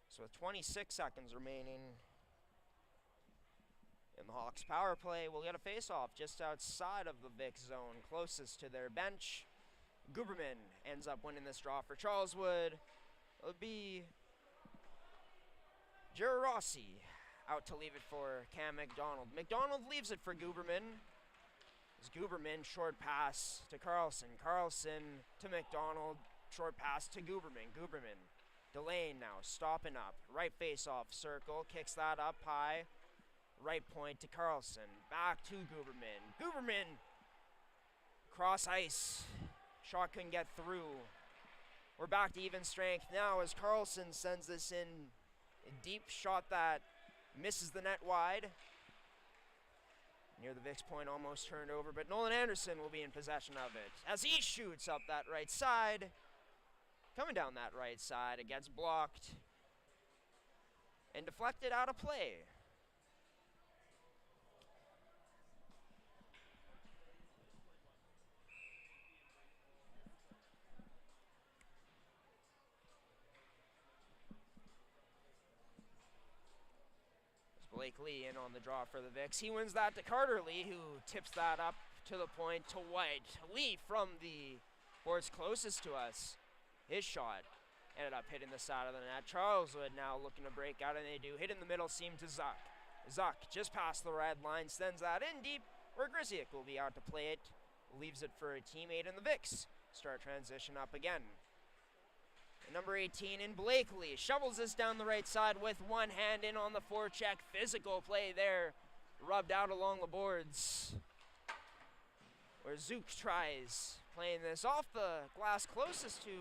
So with 26 seconds remaining in the Hawks power play, we'll get a face-off just outside of the Vic zone, closest to their bench. Guberman ends up winning this draw for Charleswood. It'll be Jerry Rossi out to leave it for Cam McDonald. McDonald leaves it for Guberman. As Guberman, short pass to Carlson. Carlson to McDonald, short pass to Guberman. Guberman, Delane now stopping up. Right face-off circle, kicks that up high. Right point to Carlson. Back to Guberman. Guberman, cross ice. Shot couldn't get through. We're back to even strength now as Carlson sends this in. A deep shot that misses the net wide. Near the Vicks point, almost turned over, but Nolan Anderson will be in possession of it as he shoots up that right side. Coming down that right side, it gets blocked and deflected out of play. Blake Lee in on the draw for the Vicks. He wins that to Carter Lee, who tips that up to the point to White. Lee from the boards closest to us. His shot ended up hitting the side of the net. Charleswood now looking to break out, and they do. Hit in the middle seam to Zuck. Zuck just past the red line, sends that in deep, where Grisiak will be out to play it. Leaves it for a teammate in the Vicks. Start transition up again. Number 18 in Blakely shovels this down the right side with one hand in on the forecheck. Physical play there, rubbed out along the boards. Where Zook tries playing this off the glass closest to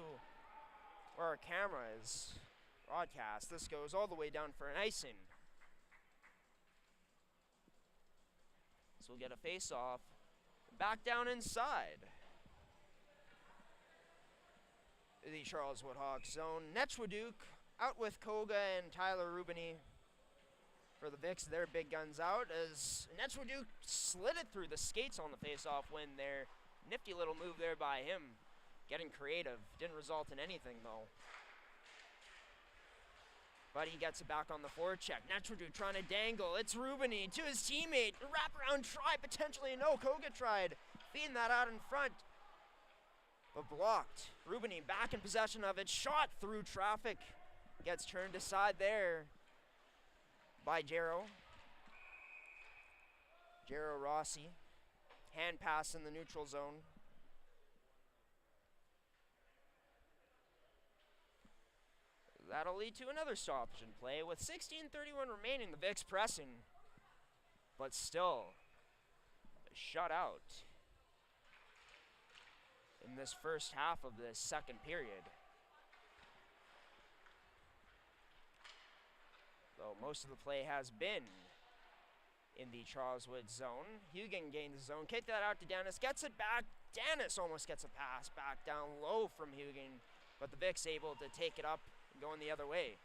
where our camera is broadcast. This goes all the way down for an icing. So we'll get a face-off. Back down inside the Charleswood Hawks zone. Netchwaduke out with Koga and Tyler Rubini for the Vicks. Their big guns out as Netchwaduke slid it through the skates on the face-off win there. Nifty little move there by him. Getting creative. Didn't result in anything though. But he gets it back on the forecheck. Netchwaduke trying to dangle. It's Rubini to his teammate. Wraparound try potentially. No, Koga tried. Feeding that out in front. But blocked. Rubini back in possession of it. Shot through traffic. Gets turned aside there by Jero. Jero Rossi. Hand pass in the neutral zone. That'll lead to another stoppage in play with 16:31 remaining. The Vicks pressing. But still shut out in this first half of this second period. Though most of the play has been in the Charleswood zone. Hugan gains the zone, kick that out to Dennis, gets it back. Dennis almost gets a pass back down low from Hugan, but the Vicks able to take it up and going the other way.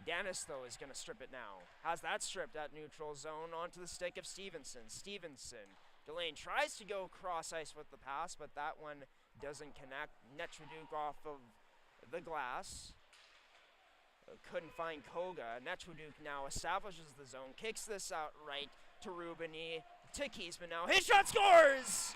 Dennis, though, is going to strip it now. Has that stripped at neutral zone onto the stick of Stevenson. Stevenson. Delane tries to go cross ice with the pass, but that one doesn't connect. Netchwaduke off of the glass. Couldn't find Koga. Netchwaduke now establishes the zone, kicks this out right to Rubini, to Kiesman now. His shot scores!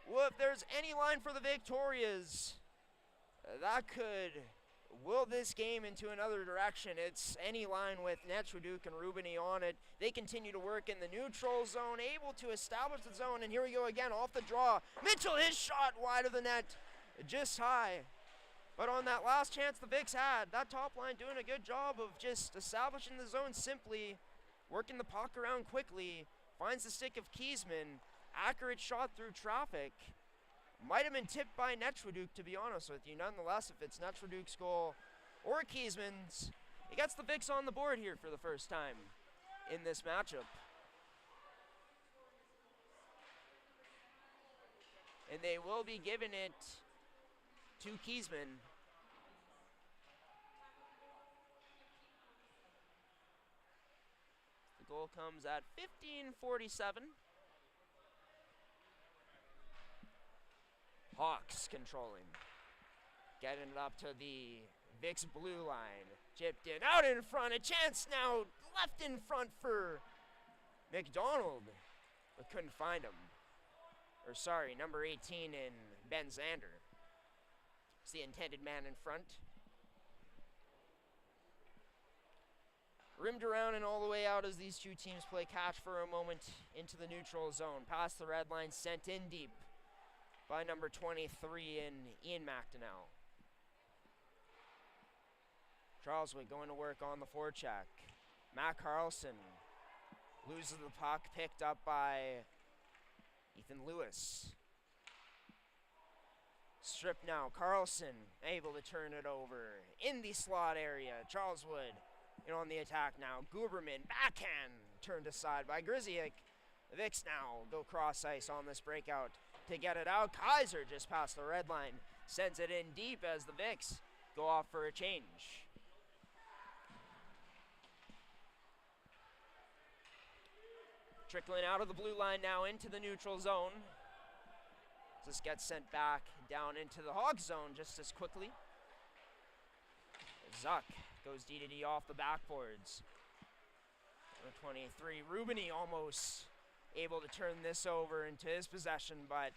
Well, if there's any line for the Victorias, that could will this game into another direction. It's any line with Netchwaduke and Rubini on it. They continue to work in the neutral zone, able to establish the zone, and here we go again off the draw. Mitchell, his shot wide of the net, just high. But on that last chance the Vicks had, that top line doing a good job of just establishing the zone simply, working the puck around quickly, finds the stick of Kiesman. Accurate shot through traffic. Might have been tipped by Netchwaduke, to be honest with you. Nonetheless, if it's Netchwaduke's goal or Kiesman's, he gets the Vicks on the board here for the first time in this matchup. And they will be giving it to Kiesman. The goal comes at 15:47. Hawks controlling. Getting it up to the Vicks blue line. Chipped in, out in front, a chance now, left in front for McDonald, but couldn't find him. Or sorry, number 18 in Ben Zander. It's the intended man in front. Rimmed around and all the way out as these two teams play catch for a moment into the neutral zone. Past the red line, sent in deep by number 23 in Ian McDonnell. Charleswood going to work on the forecheck. Matt Carlson loses the puck, picked up by Ethan Lewis. Strip now, Carlson able to turn it over in the slot area. Charleswood on the attack now. Guberman, backhand, turned aside by Griziak. The Vicks now go cross ice on this breakout to get it out. Kaiser just past the red line, sends it in deep as the Vicks go off for a change. Trickling out of the blue line now into the neutral zone. This gets sent back down into the Hog zone just as quickly. Zuck goes D-to-D off the backboards. 23, Rubini almost able to turn this over into his possession, but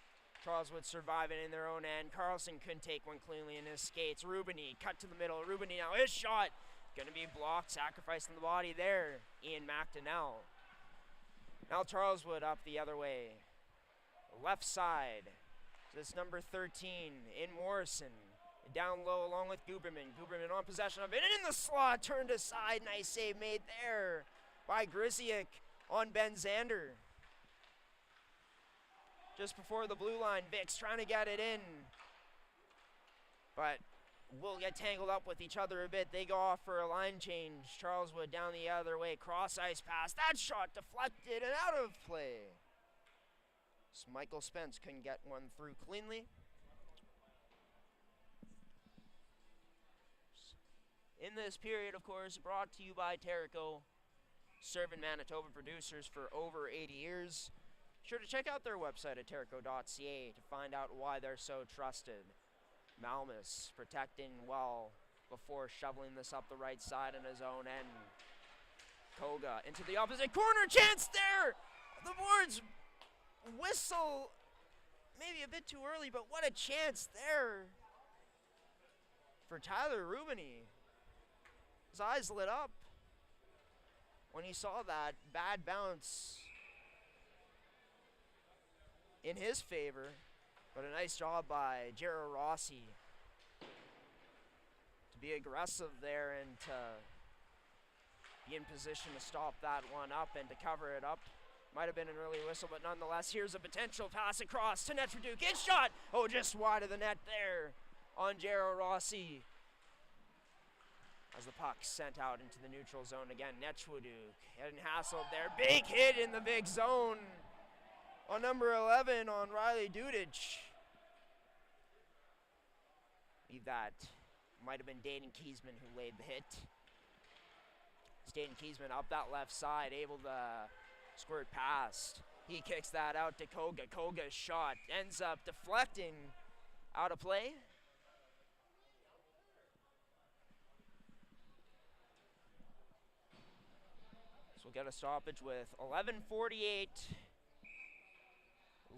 Charleswood surviving in their own end. Carlson couldn't take one cleanly in his skates. Rubini cut to the middle. Rubini now, his shot gonna be blocked, sacrificing the body there. Ian McDonnell. Now Charleswood up the other way. Left side. This number 13 in Morrison. Down low along with Guberman. Guberman on possession of it. And in the slot, turned aside. Nice save made there by Griziak on Ben Zander. Just before the blue line, Vicks trying to get it in. But will get tangled up with each other a bit. They go off for a line change. Charleswood down the other way. Cross ice pass. That shot deflected and out of play. So Michael Spence couldn't get one through cleanly. In this period, of course, brought to you by Terrico, serving Manitoba producers for over 80 years. Sure to check out their website at terrico.ca to find out why they're so trusted. Malmus protecting well before shoveling this up the right side on his own end. Koga into the opposite corner, chance there! The boards whistle maybe a bit too early, but what a chance there for Tyler Rubini. His eyes lit up when he saw that bad bounce in his favor, but a nice job by Jero Rossi to be aggressive there and to be in position to stop that one up and to cover it up. Might have been an early whistle, but nonetheless, here's a potential pass across to Netverduke. His shot! Oh, just wide of the net there on Jero Rossi. As the puck sent out into the neutral zone again, Netverduke getting hassled there. Big hit in the big zone on number 11 on Riley Dudich. I believe that might have been Dayton Kiesman who laid the hit. It's Dayton Kiesman up that left side, able to squirt past. He kicks that out to Koga. Koga's shot ends up deflecting out of play. So we'll get a stoppage with 11:48.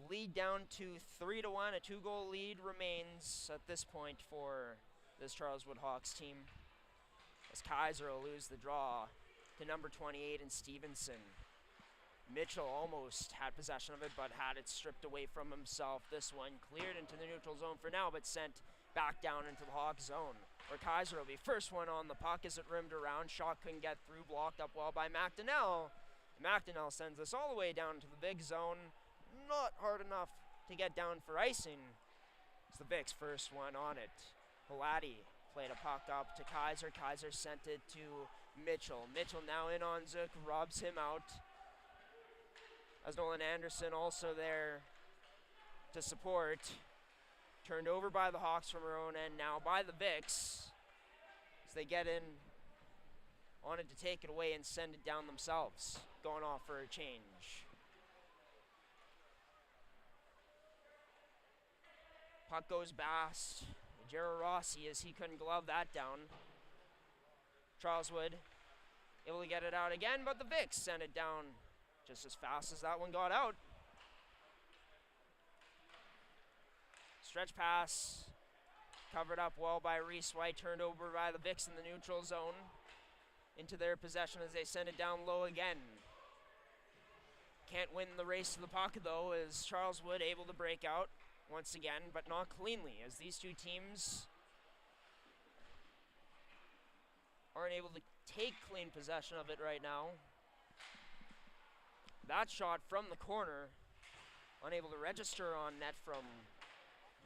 Lead down to 3-1. A 2-goal lead remains at this point for this Charleswood Hawks team, as Kaiser will lose the draw to number 28 in Stevenson. Mitchell almost had possession of it, but had it stripped away from himself. This one cleared into the neutral zone for now, but sent back down into the Hawks zone, where Kaiser will be first one on the puck as it rimmed around. Shot couldn't get through, blocked up well by McDonnell. McDonnell sends this all the way down to the big zone. Not hard enough to get down for icing. It's the Vicks first one on it. Pilati played a puck up to Kaiser. Kaiser sent it to Mitchell. Mitchell now in on Zook, rubs him out. As Nolan Anderson also there to support. Turned over by the Hawks from her own end, now by the Vicks. As they get in, wanted to take it away and send it down themselves. Going off for a change. Puck goes past Jared Rossi as he couldn't glove that down. Charleswood able to get it out again, but the Vicks sent it down just as fast as that one got out. Stretch pass, covered up well by Reese White, turned over by the Vicks in the neutral zone. Into their possession as they send it down low again. Can't win the race to the puck though, as Charleswood able to break out once again, but not cleanly, as these two teams aren't able to take clean possession of it right now. That shot from the corner, unable to register on net from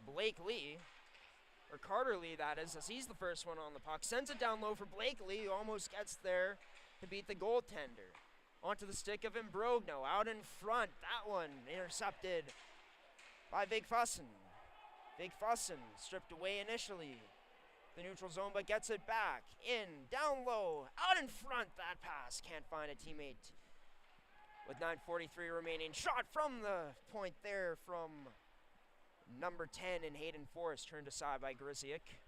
Blake Lee, or Carter Lee that is, as he's the first one on the puck. Sends it down low for Blake Lee, who almost gets there to beat the goaltender. Onto the stick of Imbrogno, out in front. That one intercepted by Vig Fussin. Vig Fussin stripped away initially the neutral zone, but gets it back. In, down low, out in front. That pass can't find a teammate. With 9:43 remaining, shot from the point there from number 10 in Hayden Forrest, turned aside by Grisiak.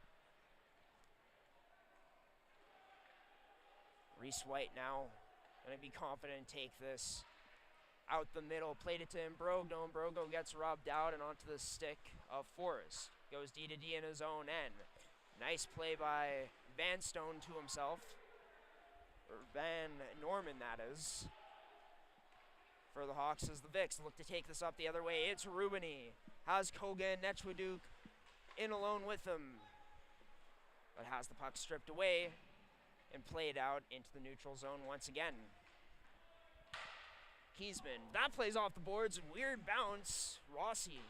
Reese White now going to be confident and take this out the middle. Played it to Imbrogno. Imbrogno gets robbed out and onto the stick of Forrest. Goes D-to-D in his own end. Nice play by Van Stone to himself. Or Van Norman, that is. For the Hawks as the Vicks look to take this up the other way. It's Rubini. Has Koga and Nechwaduk in alone with him. But has the puck stripped away and played out into the neutral zone once again. Kiesman, that plays off the boards, weird bounce. Rossi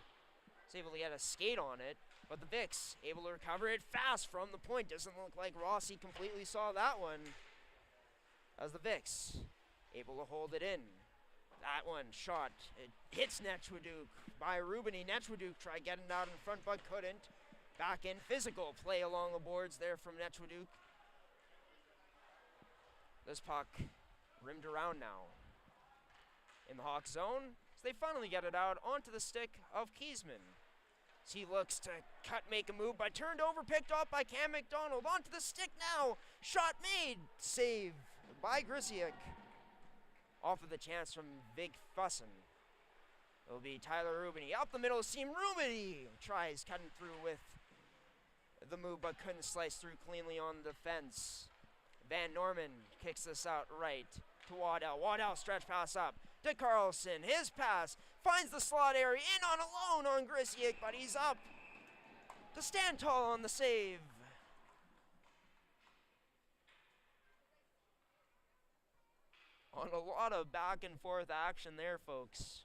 is able to get a skate on it, but the Vicks able to recover it fast from the point. Doesn't look like Rossi completely saw that one, as the Vicks able to hold it in. That one shot, it hits Nechwaduk by Rubini. Nechwaduk tried getting out in front but couldn't. Back in, physical play along the boards there from Nechwaduk. This puck rimmed around now in the Hawk zone, so they finally get it out onto the stick of Kiesman. As he looks to cut, make a move, but turned over, picked up by Cam McDonald. Onto the stick now, shot made, save by Grisiak. Off of the chance from Vig Fussin. It'll be Tyler Rubini up the middle of the seam. Rubini tries cutting through with the move, but couldn't slice through cleanly on the fence. Van Norman kicks this out right to Waddell. Waddell stretch pass up to Carlson. His pass finds the slot area, in on alone on Grisiak, but he's up to stand tall on the save. On a lot of back and forth action there, folks.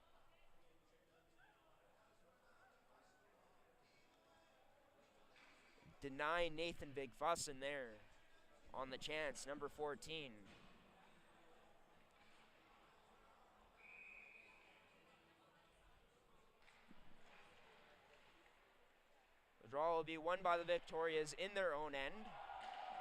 Deny Nathan Big Fussin there on the chance, number 14. The draw will be won by the Victorias in their own end.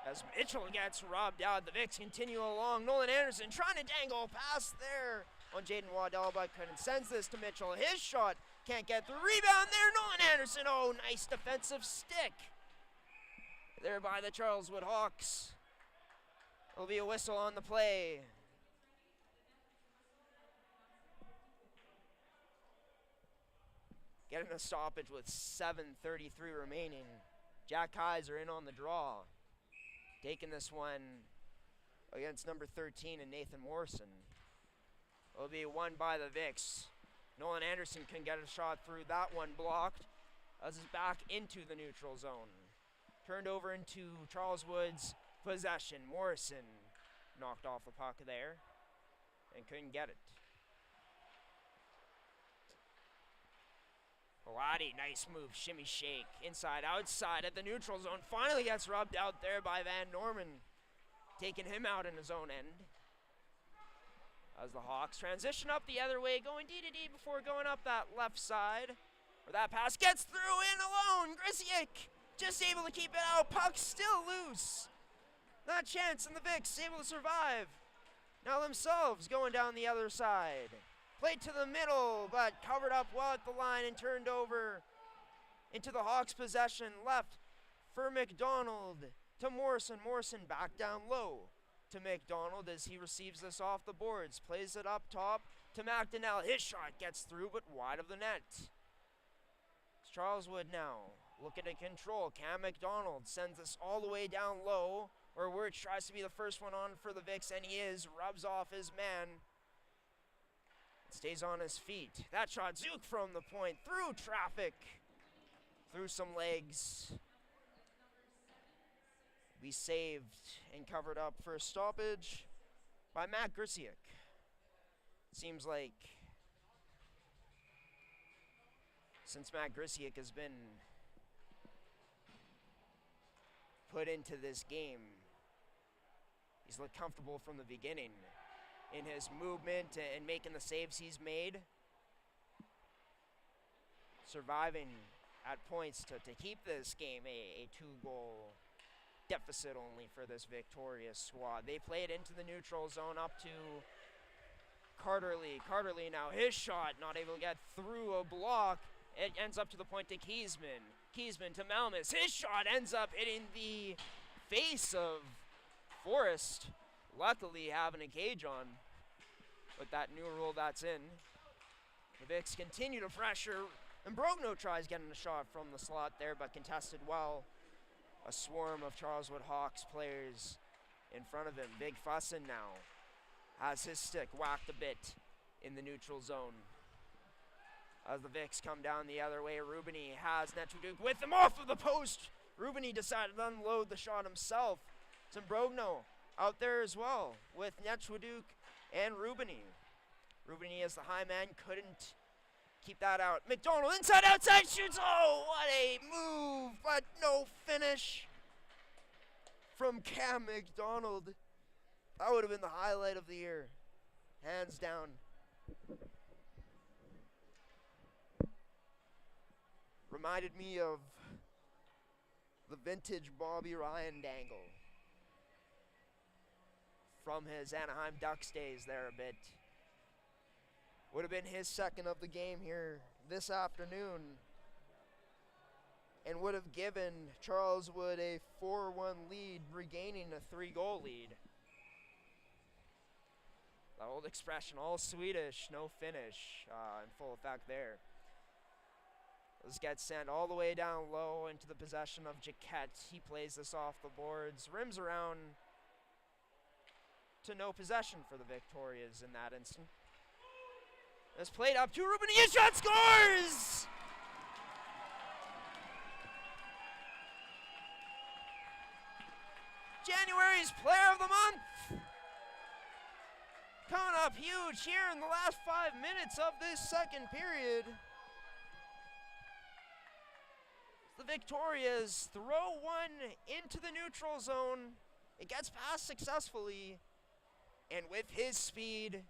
As Mitchell gets robbed out, the Vicks continue along. Nolan Anderson trying to dangle pass there on Jaden Waddell, but couldn't. Sends this to Mitchell. His shot can't get the rebound there. Nolan Anderson, oh, nice defensive stick there by the Charleswood Hawks. There'll be a whistle on the play. Getting a stoppage with 7:33 remaining. Jack Kaiser in on the draw. Taking this one against number 13 and Nathan Morrison. It'll be won by the Vicks. Nolan Anderson can get a shot through. That one blocked. As is back into the neutral zone. Turned over into Charleswood's possession. Morrison knocked off the puck there and couldn't get it. Bellotti, nice move, shimmy shake, inside, outside at the neutral zone. Finally gets rubbed out there by Van Norman, taking him out in his own end. As the Hawks transition up the other way, going D-to-D before going up that left side. Where that pass gets through in alone. Grisiak just able to keep it out. Puck still loose. Not chance, and the Vicks able to survive. Now themselves going down the other side. Played to the middle, but covered up well at the line and turned over into the Hawks' possession, left for McDonald to Morrison. Morrison back down low to McDonald as he receives this off the boards. Plays it up top to McDonnell. His shot gets through but wide of the net. It's Charleswood now looking to control. Cam McDonald sends this all the way down low where Wirtz tries to be the first one on for the Vicks, and he is. Rubs off his man. Stays on his feet. That shot, Zook from the point, through traffic, through some legs. Be saved and covered up for a stoppage by Matt Grisiak. Seems like since Matt Grisiak has been put into this game, he's looked comfortable from the beginning in his movement and making the saves he's made. Surviving at points to keep this game a 2-goal deficit only for this victorious squad. They play it into the neutral zone up to Carterley. Carterley now, his shot not able to get through a block. It ends up to the point to Kiesman. Kiesman to Malmus. His shot ends up hitting the face of Forrest. Luckily having a cage on with that new rule that's in. The Vicks continue to pressure, and Brogno tries getting a shot from the slot there, but contested well. A swarm of Charleswood Hawks players in front of him. Big Fussin now has his stick whacked a bit in the neutral zone. As the Vicks come down the other way, Rubini has Netchuduk with him off of the post. Rubini decided to unload the shot himself. Brogno out there as well with Netchuduk and Rubini. Rubini as the high man couldn't keep that out. McDonald inside outside shoots. Oh, what a move, but no finish from Cam McDonald. That would have been the highlight of the year, hands down. Reminded me of the vintage Bobby Ryan dangle from his Anaheim Ducks days there a bit. Would have been his second of the game here this afternoon, and would have given Charleswood a 4-1 lead, regaining a 3-goal lead. The old expression, all Swedish, no finish, in full effect there. This gets sent all the way down low into the possession of Jaquette. He plays this off the boards, rims around to no possession for the Victorias in that instant. It's played up to Rubini. His shot scores! January's Player of the Month. Coming up huge here in the last 5 minutes of this second period. The Victorias throw one into the neutral zone. It gets past successfully, and with his speed,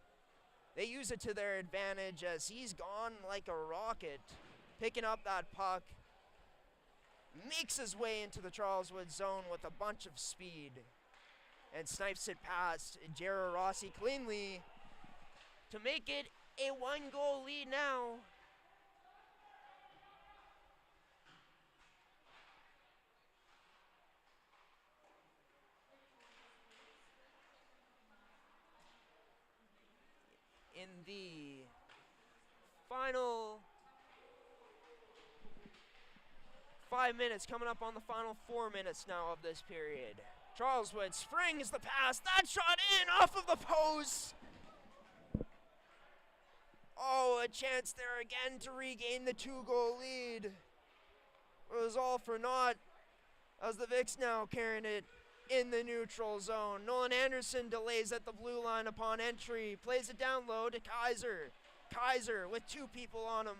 they use it to their advantage as he's gone like a rocket, picking up that puck, makes his way into the Charleswood zone with a bunch of speed, and snipes it past Jared Rossi cleanly to make it a 1-goal lead now. In the final 5 minutes, coming up on the final 4 minutes now of this period. Charleswood springs the pass, that shot in off of the post. Oh, a chance there again to regain the 2-goal lead. It was all for naught as the Vicks now carrying it in the neutral zone. Nolan Anderson delays at the blue line upon entry, plays it down low to Kaiser. Kaiser with 2 people on him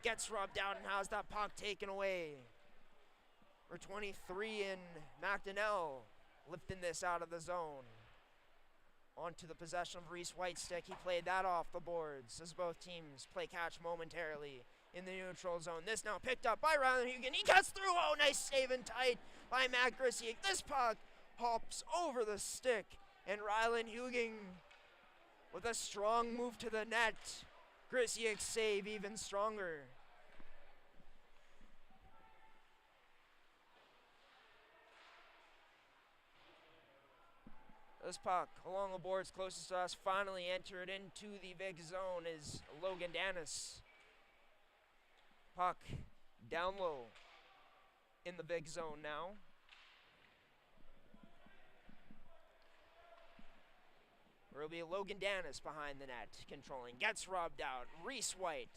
gets rubbed out and has that puck taken away. We're 23 in McDonnell lifting this out of the zone. Onto the possession of Reese Whitestick. He played that off the boards as both teams play catch momentarily in the neutral zone. This now picked up by Rylan Hugan. He cuts through. Oh, nice save and tight by Matt Grisiak. This puck hops over the stick, and Rylan Hugan with a strong move to the net. Grisiak's save even stronger. This puck along the boards closest to us, finally entered into the Vic zone, is Logan Dennis. Puck down low in the Vic zone now. It'll be Logan Dennis behind the net, controlling, gets rubbed out. Reese White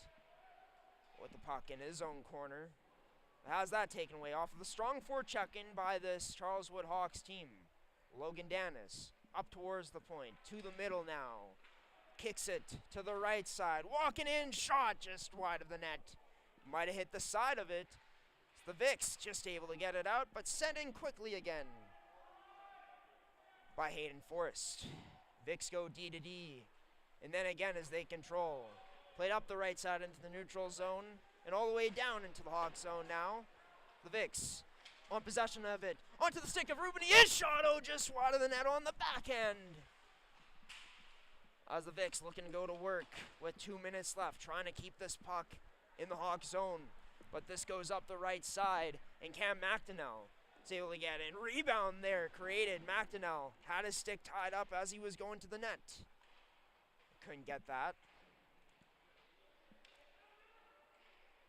with the puck in his own corner. Has that taken away off of the strong forecheck-in by this Charleswood Hawks team. Logan Dennis up towards the point, to the middle now. Kicks it to the right side, walking in, shot just wide of the net. Might have hit the side of it. It's the Vics just able to get it out, but sent in quickly again by Hayden Forrest. Vics go D to D, and then again as they control. Played up the right side into the neutral zone, and all the way down into the Hawk zone now. The Vics on possession of it. Onto the stick of Ruben. He is shot, just wide of the net on the backhand. As the Vics looking to go to work with 2 minutes left, trying to keep this puck in the Hawk zone. But this goes up the right side, and Cam McDonnell is able to get in. Rebound there created. McDonnell had his stick tied up as he was going to the net. Couldn't get that.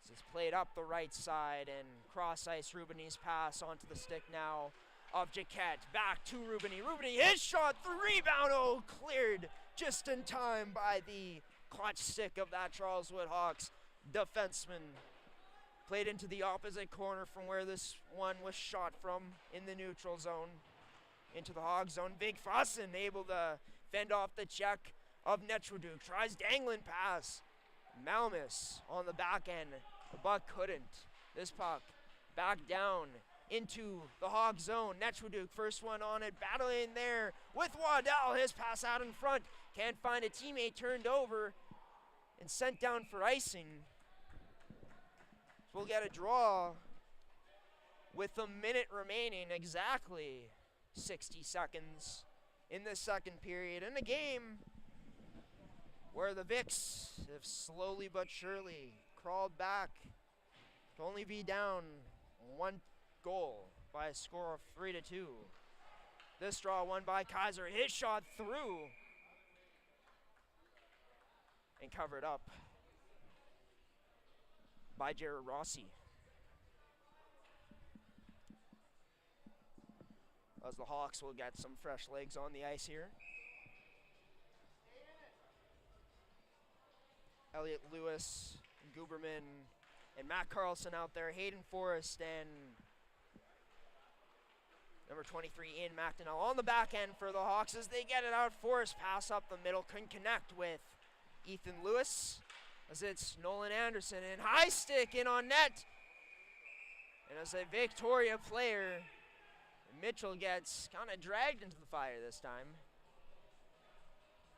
This is played up the right side, and cross ice Rubini's pass onto the stick now of Jaquette. Back to Rubini. Rubini, his shot, the rebound, cleared just in time by the clutch stick of that Charleswood Hawks defenseman. Played into the opposite corner from where this one was shot from in the neutral zone. Into the Hog zone. Big Fossin able to fend off the check of Netroduk. Tries dangling pass. Malmus on the back end. The Buck couldn't. This puck back down into the Hog zone. Netroduk first one on it. Battling there with Waddell. His pass out in front. Can't find a teammate, turned over and sent down for icing. We'll get a draw with a minute remaining, exactly 60 seconds in the second period, in a game where the Vics have slowly but surely crawled back to only be down 1 goal by a score of 3-2. This draw won by Kaiser. His shot through and covered up by Jared Rossi. As the Hawks will get some fresh legs on the ice here. Elliot Lewis, Guberman, and Matt Carlson out there. Hayden Forrest and number 23 Ian McDonnell on the back end for the Hawks as they get it out. Forrest pass up the middle, couldn't connect with Ethan Lewis. As it's Nolan Anderson and high stick in on net. And as a Victoria player, Mitchell gets kind of dragged into the fire this time.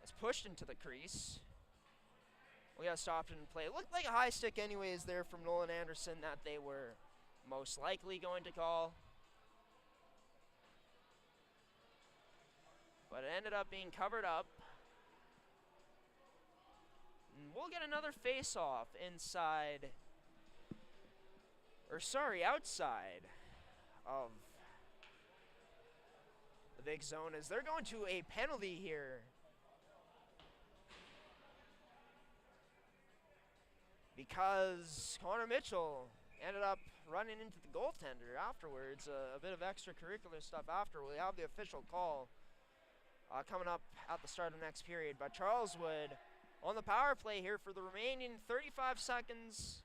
It's pushed into the crease. We got stopped in play. It looked like a high stick anyways there from Nolan Anderson that they were most likely going to call. But it ended up being covered up. We'll get another face-off outside of the big zone as they're going to a penalty here. Because Connor Mitchell ended up running into the goaltender afterwards. A bit of extracurricular stuff after. We have the official call coming up at the start of the next period. But Charleswood on the power play here for the remaining 35 seconds.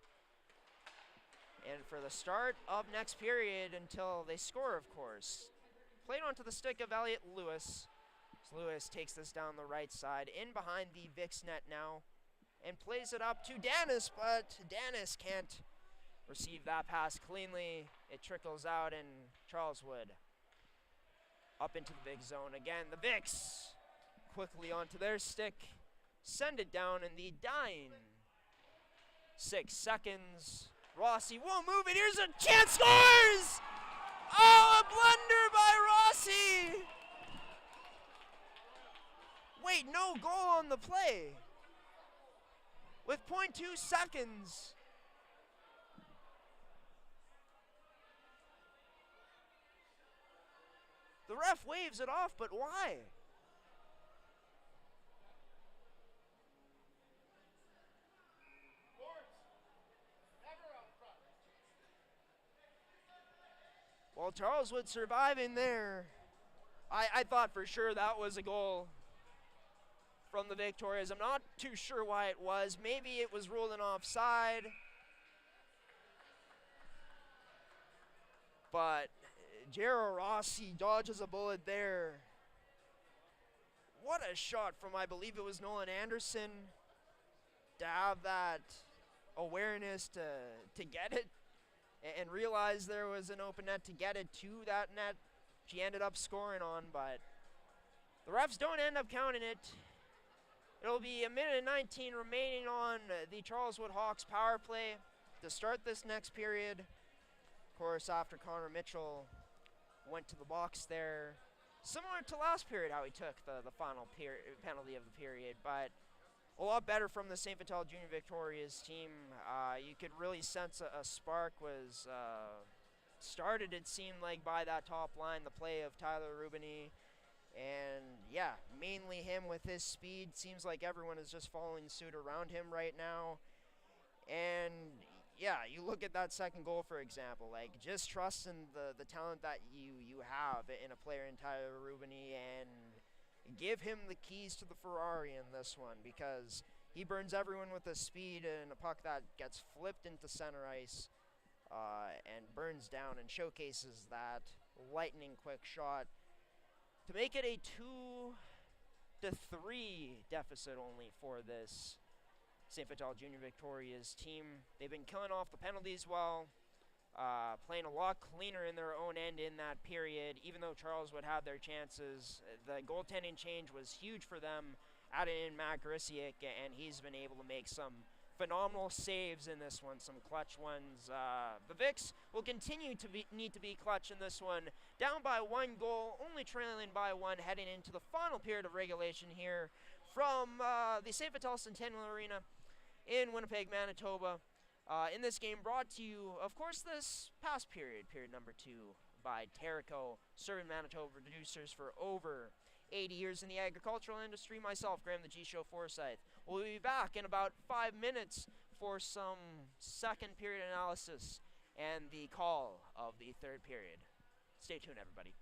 And for the start of next period until they score, of course. Played onto the stick of Elliot Lewis. So Lewis takes this down the right side, in behind the Vic's net now, and plays it up to Dennis, but Dennis can't receive that pass cleanly. It trickles out, and Charleswood up into the big zone again. The Vics quickly onto their stick. Send it down in the dying 6 seconds. Rossi won't move it. Here's a chance. Scores! Oh, a blunder by Rossi. Wait, no goal on the play. With 0.2 seconds. The ref waves it off, but why? Well, Charleswood surviving there. I thought for sure that was a goal from the Victorias. I'm not too sure why it was. Maybe it was ruled an offside. But Jero Rossi dodges a bullet there. What a shot from, I believe it was Nolan Anderson, to have that awareness to get it and realize there was an open net to get it to that net. She ended up scoring on, but the refs don't end up counting it. It'll be a minute and 19 remaining on the Charleswood Hawks power play to start this next period. Of course, after Connor Mitchell went to the box there, similar to last period, how he took the final penalty of the period, but a lot better from the St. Vital Junior Victoria's team. You could really sense a spark was started, it seemed like, by that top line, the play of Tyler Rubini. And yeah, mainly him with his speed. Seems like everyone is just following suit around him right now. And yeah, you look at that second goal, for example, like just trust in the talent that you have in a player in Tyler Rubini, and give him the keys to the Ferrari in this one, because he burns everyone with his speed and a puck that gets flipped into center ice and burns down and showcases that lightning quick shot to make it a 2-3 deficit only for this St. Vital Junior Victoria's team. They've been killing off the penalties well, playing a lot cleaner in their own end in that period. Even though Charleswood had their chances, the goaltending change was huge for them. Added in Matt Grisiak, and he's been able to make some phenomenal saves in this one, some clutch ones. The Vics will continue to need to be clutch in this one. Down by 1 goal, only trailing by 1, heading into the final period of regulation here from the St. Vital Centennial Arena in Winnipeg, Manitoba. In this game brought to you, of course, this past period number 2, by Terrico, serving Manitoba producers for over 80 years in the agricultural industry. Myself, Graham the gshow Forsyth. We'll be back in about 5 minutes for some second period analysis and the call of the third period. Stay tuned, everybody.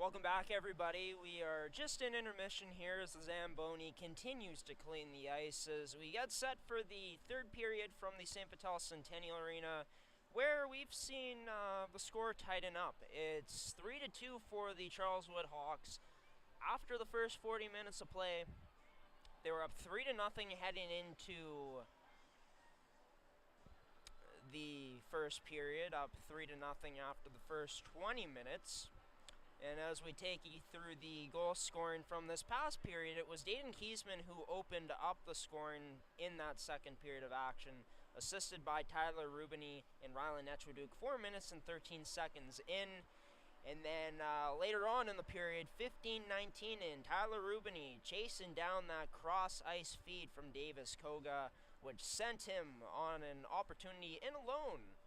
Welcome back, everybody. We are just in intermission here as the Zamboni continues to clean the ice as we get set for the third period from the St. Vital Centennial Arena, where we've seen the score tighten up. It's 3-2 for the Charleswood Hawks. After the first 40 minutes of play, they were up 3-0 heading into the first period, up 3-0 after the first 20 minutes. And as we take you through the goal scoring from this past period, it was Dayton Kiesman who opened up the scoring in that second period of action, assisted by Tyler Rubini and Rylan Etchwaduk 4 minutes and 13 seconds in. And then later on in the period, 15-19 in, Tyler Rubini chasing down that cross-ice feed from Davis Koga, which sent him on an opportunity in alone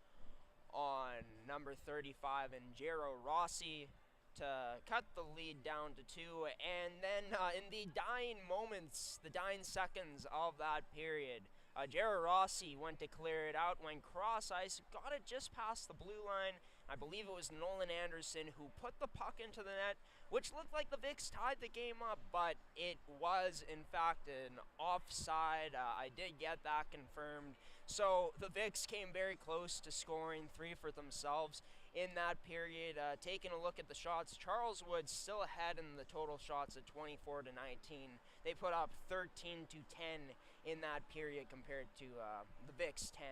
on number 35 and Jero Rossi to cut the lead down to 2, and then in the dying moments, the dying seconds of that period, Jero Rossi went to clear it out, went cross ice, got it just past the blue line. I believe it was Nolan Anderson who put the puck into the net, which looked like the Vicks tied the game up, but it was in fact an offside. I did get that confirmed. So the Vicks came very close to scoring 3 for themselves in that period. Taking a look at the shots, Charleswood still ahead in the total shots at 24-19. They put up 13-10 in that period compared to the Vicks 10,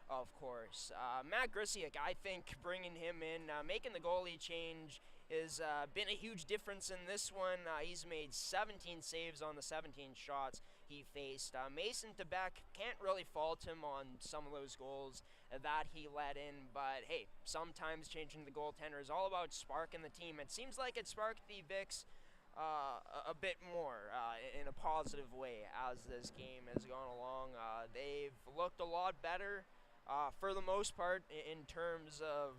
of course. Matt Grisiak, I think bringing him in, making the goalie change has been a huge difference in this one. He's made 17 saves on the 17 shots he faced. Mason Tebeck, can't really fault him on some of those goals that he let in, but hey, sometimes changing the goaltender is all about sparking the team. It seems like it sparked the Vicks a bit more in a positive way as this game has gone along. They've looked a lot better for the most part in terms of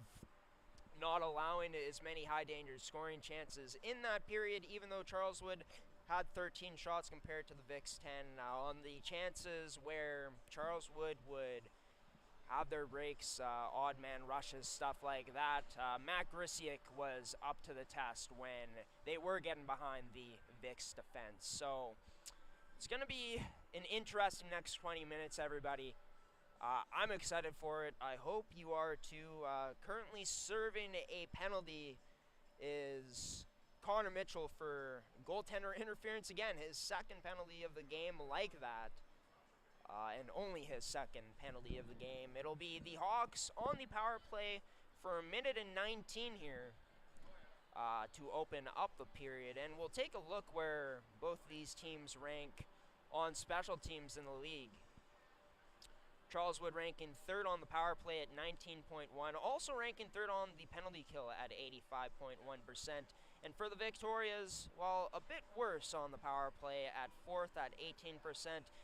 not allowing as many high danger scoring chances in that period, even though Charleswood had 13 shots compared to the Vicks 10. On the chances where Charleswood would have their breaks, odd man rushes, stuff like that, Matt Grisiak was up to the test when they were getting behind the Vicks defense. So it's going to be an interesting next 20 minutes, everybody. I'm excited for it. I hope you are too. Currently serving a penalty is Connor Mitchell for goaltender interference. Again, his second penalty of the game like that, and only his second penalty of the game. It'll be the Hawks on the power play for 1:19 here to open up the period. And we'll take a look where both these teams rank on special teams in the league. Charleswood ranking third on the power play at 19.1, also ranking third on the penalty kill at 85.1%. And for the Victorias, well, a bit worse on the power play at fourth at 18%.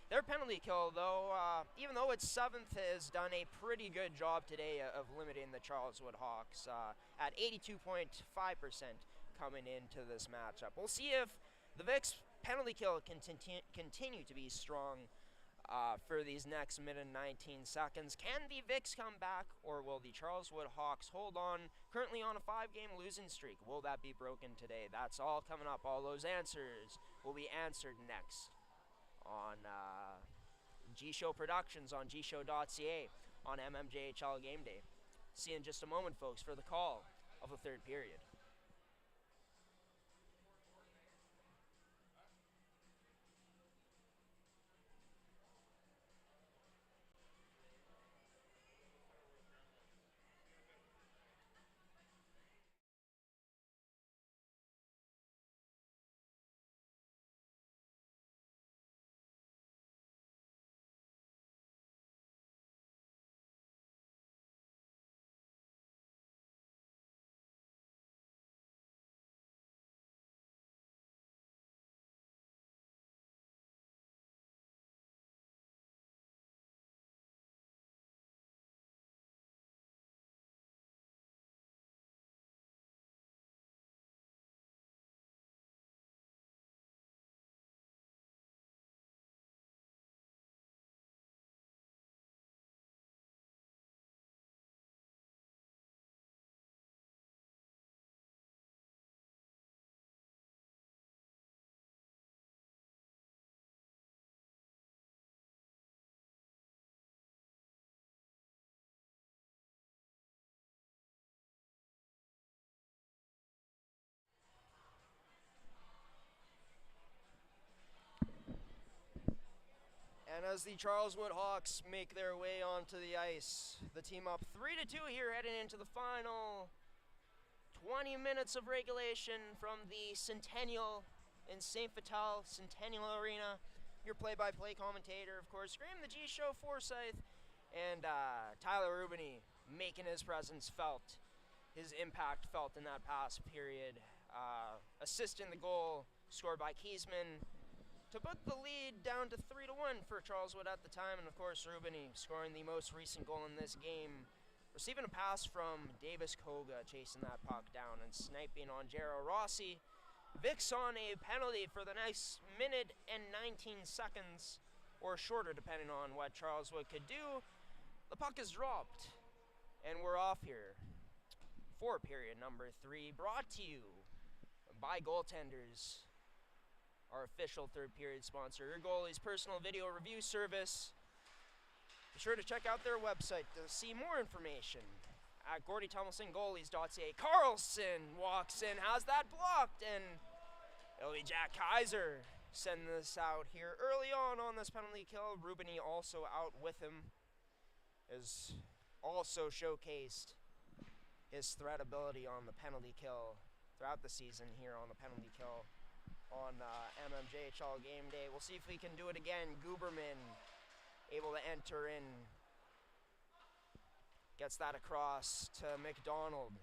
Their penalty kill, though, even though it's seventh, has done a pretty good job today of limiting the Charleswood Hawks at 82.5% coming into this matchup. We'll see if the Vicks penalty kill can continue to be strong for these next minute 19 seconds. Can the Vicks come back, or will the Charleswood Hawks hold on, currently on a 5-game losing streak? Will that be broken today? That's all coming up. All those answers will be answered next on G-Show Productions on gshow.ca on mmjhl Game Day. See you in just a moment, folks, for the call of the third period. And as the Charleswood Hawks make their way onto the ice, the team up 3-2 here heading into the final 20 minutes of regulation from the Centennial in St. Vital Centennial Arena. Your play-by-play commentator, of course, Graham the G Show Forsyth, and Tyler Rubini making his presence felt, his impact felt in that past period. Assisting the goal scored by Kiesman to put the lead down to 3-1 for Charleswood at the time, and of course Rubini scoring the most recent goal in this game, receiving a pass from Davis Koga, chasing that puck down and sniping on Jero Rossi. Vicks on a penalty for the next minute and 19 seconds, or shorter depending on what Charleswood could do. The puck is dropped, and we're off here for period number 3, brought to you by Goaltenders, our official third period sponsor, your goalie's personal video review service. Be sure to check out their website to see more information at GordyTomlinsonGoalies.ca. Carlson walks in, has that blocked, and it'll be Jack Kaiser sending this out here early on this penalty kill. Rubini also out with him, is also showcased his threat ability on the penalty kill throughout the season here on the penalty kill on mmjhl game day. We'll see if we can do it again. Guberman able to enter in, gets that across to McDonald,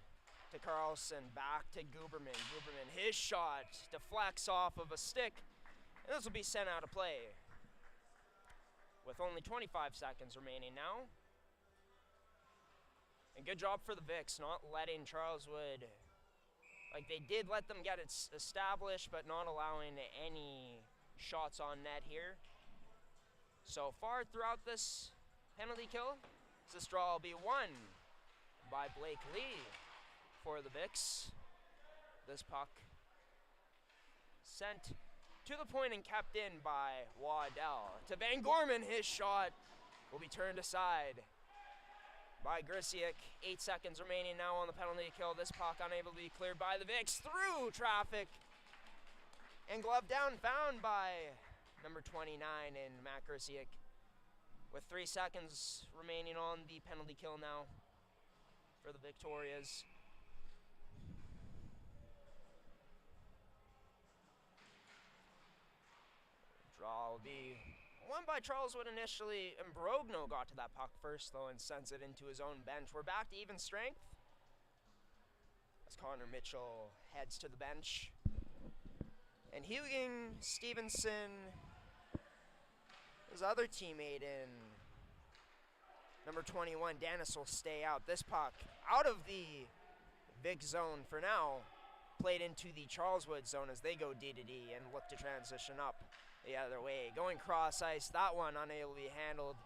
to Carlson, back to Guberman. Guberman, his shot deflects off of a stick, and this will be sent out of play with only 25 seconds remaining now. And good job for the Vicks, not letting Charleswood, like they did let them get it established, but not allowing any shots on net here. So far throughout this penalty kill, this draw will be won by Blake Lee for the Vicks. This puck sent to the point and kept in by Waddell. To Van Gorman, his shot will be turned aside by Grisiak. 8 seconds remaining now on the penalty kill. This puck unable to be cleared by the Vicks through traffic. And glove down, found by number 29 in Matt Grisiak. With 3 seconds remaining on the penalty kill now for the Victorias. Draw will be won by Charleswood initially, and Brogno got to that puck first though and sends it into his own bench. We're back to even strength as Connor Mitchell heads to the bench. And Hugin Stevenson, his other teammate in number 21, Dennis, will stay out. This puck out of the Vic zone for now, played into the Charleswood zone as they go D-to-D and look to transition up the other way. Going cross ice, that one unable to be handled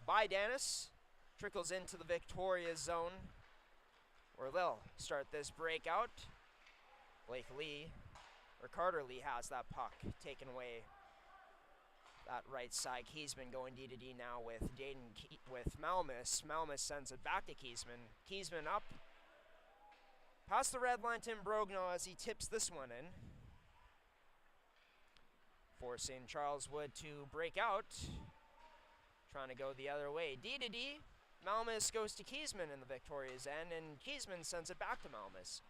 by Dennis. Trickles into the Victoria zone where they'll start this breakout. Blake Lee, or Carter Lee, has that puck taken away. That right side, Kiesman going D-to-D now with with Malmus. Malmus sends it back to Kiesman. Kiesman up past the red line to Brogno as he tips this one in, forcing Charleswood to break out, trying to go the other way. D-to-D, Malmus goes to Kiesman in the Victoria's end, and Kiesman sends it back to Malmus.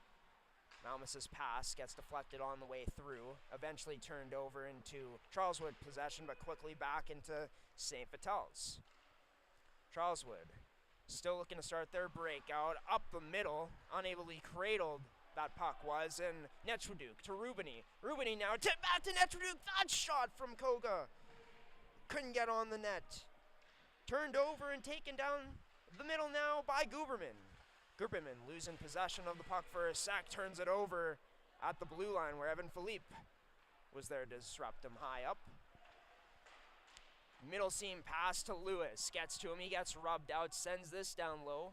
Malmus's pass gets deflected on the way through, eventually turned over into Charleswood possession, but quickly back into St. Vital's. Charleswood still looking to start their breakout, up the middle, unable to be cradled. That puck was, and Netraduk to Rubini. Rubini now tipped back to Netraduk. That shot from Koga couldn't get on the net. Turned over and taken down the middle now by Guberman. Guberman losing possession of the puck for a sec, turns it over at the blue line where Evan Philippe was there to disrupt him high up. Middle seam pass to Lewis, gets to him, he gets rubbed out, sends this down low.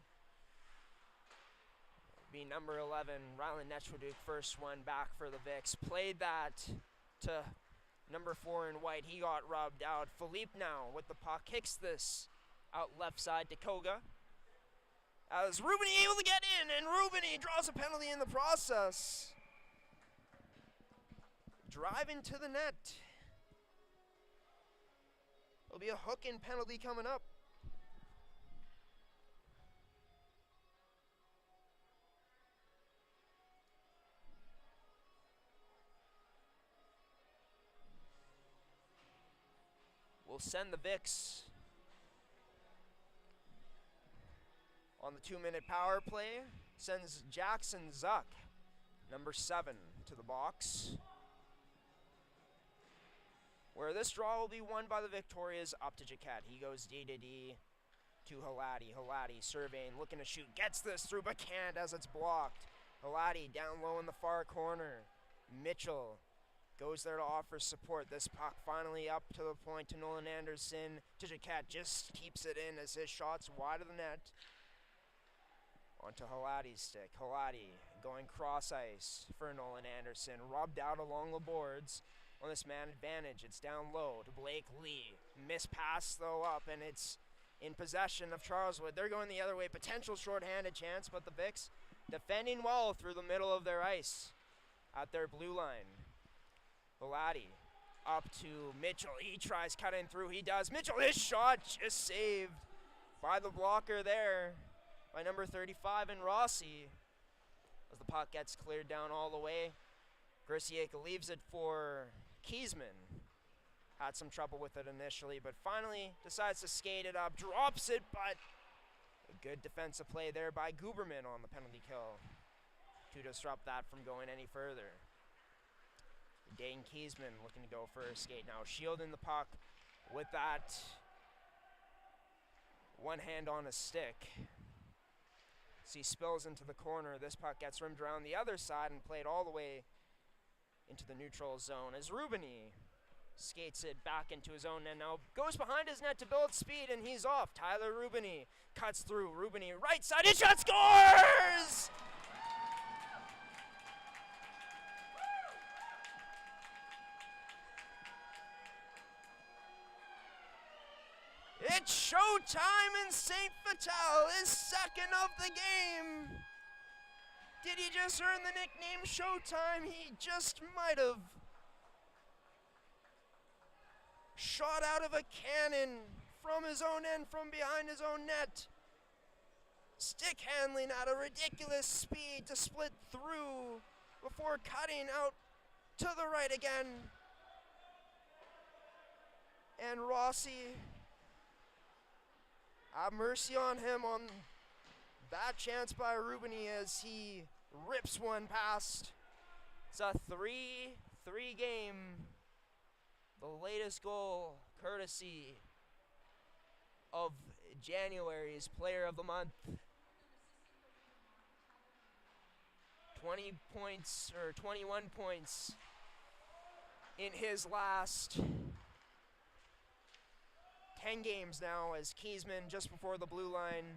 Be number 11, Ryland Netraduk, first one back for the Vicks. Played that to number 4 in white, he got rubbed out. Philippe now with the puck, kicks this out left side to Koga. As Rubini able to get in, and Rubini draws a penalty in the process. Driving to the net will There'll be a hook-in penalty coming up. We'll send the Vicks on the 2-minute power play. Sends Jackson Zuck, number 7, to the box, where this draw will be won by the Victorias up to Jaquette. He goes D to Halati. Halati surveying, looking to shoot, gets this through but can't as it's blocked. Halati down low in the far corner. Mitchell goes there to offer support. This puck finally up to the point to Nolan Anderson. To Jaquette, just keeps it in as his shot's wide of the net. Onto Halati's stick. Halati going cross ice for Nolan Anderson. Rubbed out along the boards on this man advantage. It's down low to Blake Lee. Missed pass though up, and it's in possession of Charleswood. They're going the other way. Potential shorthanded chance, but the Vicks defending well through the middle of their ice at their blue line. Halati up to Mitchell. He tries cutting through. He does. Mitchell, his shot just saved by the blocker there by number 35 in Rossi. As the puck gets cleared down all the way, Grisieka leaves it for Kiesman. Had some trouble with it initially, but finally decides to skate it up, drops it, but a good defensive play there by Guberman on the penalty kill to disrupt that from going any further. Dane Kiesman looking to go for a skate now, shielding the puck with that one hand on a stick. He spills into the corner. This puck gets rimmed around the other side and played all the way into the neutral zone as Rubini skates it back into his own net now, goes behind his net to build speed, and he's off. Tyler Rubini cuts through. Rubini right side, his shot, scores! It's showtime in St. Vital, his second of the game. Did he just earn the nickname Showtime? He just might have. Shot out of a cannon from his own end, from behind his own net. Stick handling at a ridiculous speed to split through before cutting out to the right again. And Rossi, have mercy on him on that chance by Rubini as he rips one past. It's a 3-3 game. The latest goal courtesy of January's Player of the Month. 20 points, or 21 points in his last 10 games now, as Kiesman, just before the blue line,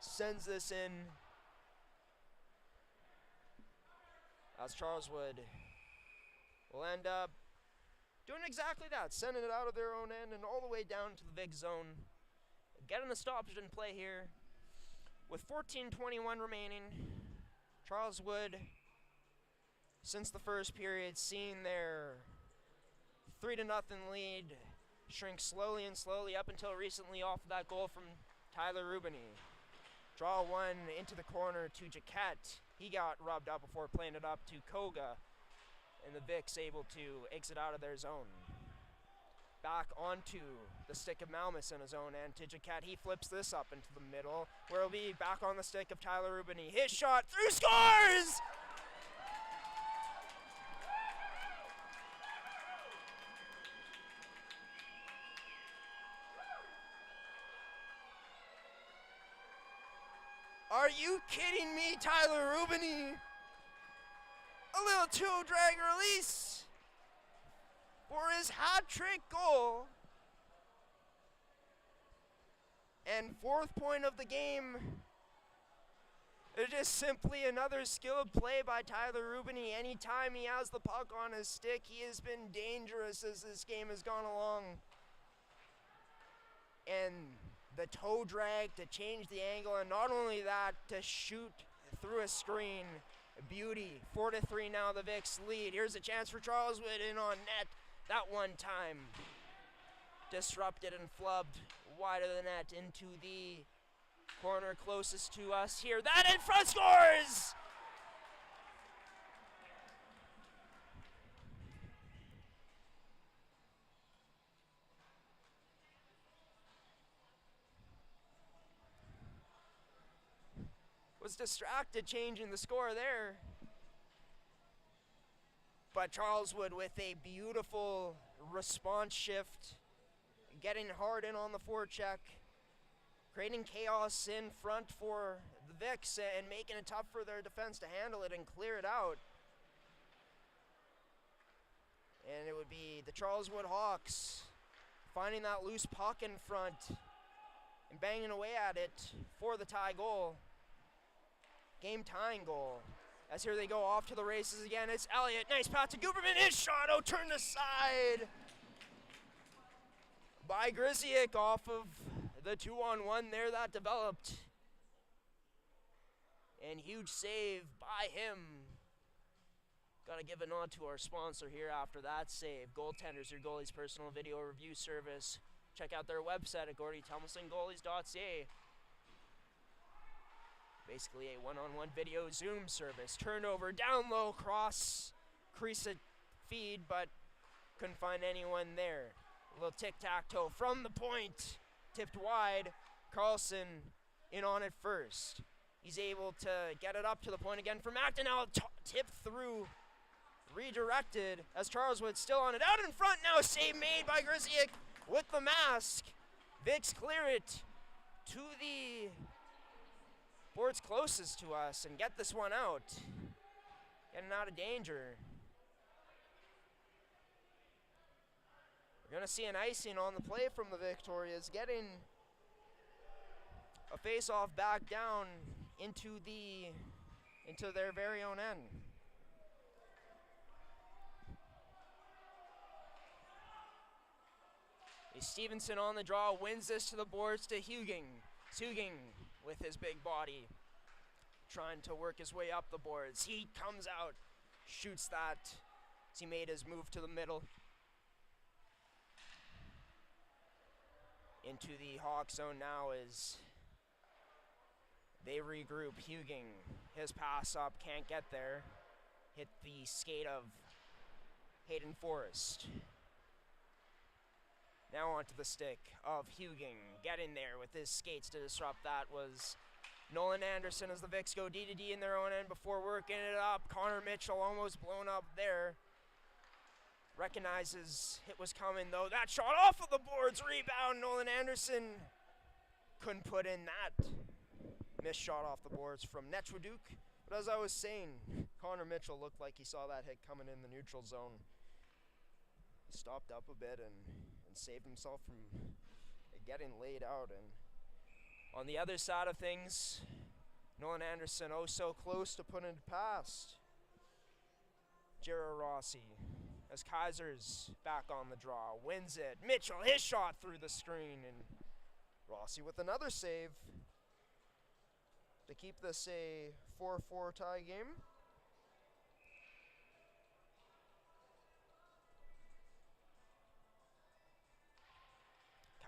sends this in. As Charleswood will end up doing exactly that, sending it out of their own end and all the way down to the big zone. Getting a stoppage in play here with 14:21 remaining. Charleswood, since the first period, seeing their 3-0 lead shrink slowly and slowly up until recently off of that goal from Tyler Rubini. Draw one into the corner to Jaquette. He got rubbed up before playing it up to Koga, and the Vicks able to exit out of their zone. Back onto the stick of Malmus in his own end to Jaquette. He flips this up into the middle, where it'll be back on the stick of Tyler Rubini. His shot through, scores! Are you kidding me, Tyler Rubini? A little toe drag release for his hat-trick goal. And 4th point of the game. It's just simply another skilled play by Tyler Rubini. Anytime he has the puck on his stick, he has been dangerous as this game has gone along. And the toe drag to change the angle, and not only that, to shoot through a screen. Beauty. 4-3 now, the Vicks lead. Here's a chance for Charleswood in on net. That one time. disrupted and flubbed wide of the net into the corner closest to us here. That in front scores! Was distracted changing the score there. But Charleswood with a beautiful response shift, getting hard in on the forecheck, creating chaos in front for the Vics and making it tough for their defense to handle it and clear it out. And it would be the Charleswood Hawks finding that loose puck in front and banging away at it for the tie goal. Game tying goal. As here they go off to the races again. It's Elliott. Nice pass to Guberman. His shot out, turned aside by Grisiak off of the 2-on-1 there that developed. And huge save by him. Got to give a nod to our sponsor here after that save. Goaltenders, your goalie's personal video review service. Check out their website at GordyTomlinsonGoalies.ca. Basically a one-on-one video Zoom service. Turnover, down low, cross, crease it, feed, but couldn't find anyone there. A little tic-tac-toe from the point, tipped wide. Carlson in on it first. He's able to get it up to the point again for Macton. Now tipped through, redirected as Charleswood still on it. Out in front now, save made by Grisiak with the mask. Vics clear it to the boards closest to us and get this one out. Getting out of danger. We're going to see an icing on the play from the Victorias, getting a face-off back down into their very own end. Stevenson on the draw, wins this to the boards to Huging. Huging with his big body, trying to work his way up the boards. He comes out, shoots that as he made his move to the middle. Into the Hawk zone now as they regroup. Huging, his pass up, can't get there. Hit the skate of Hayden Forrest. Now onto the stick of Huging. Getting there with his skates to disrupt that was Nolan Anderson as the Vics go D-to-D in their own end before working it up. Connor Mitchell almost blown up there. Recognizes it was coming though. That shot off of the boards. Rebound. Nolan Anderson couldn't put in that missed shot off the boards from Netchwaduke. But as I was saying, Connor Mitchell looked like he saw that hit coming in the neutral zone. He stopped up a bit and saved himself from getting laid out. And on the other side of things, Nolan Anderson oh so close to putting it past Jared Rossi as Kaiser's back on the draw, wins it. Mitchell, his shot through the screen, and Rossi with another save to keep this a 4-4 tie game.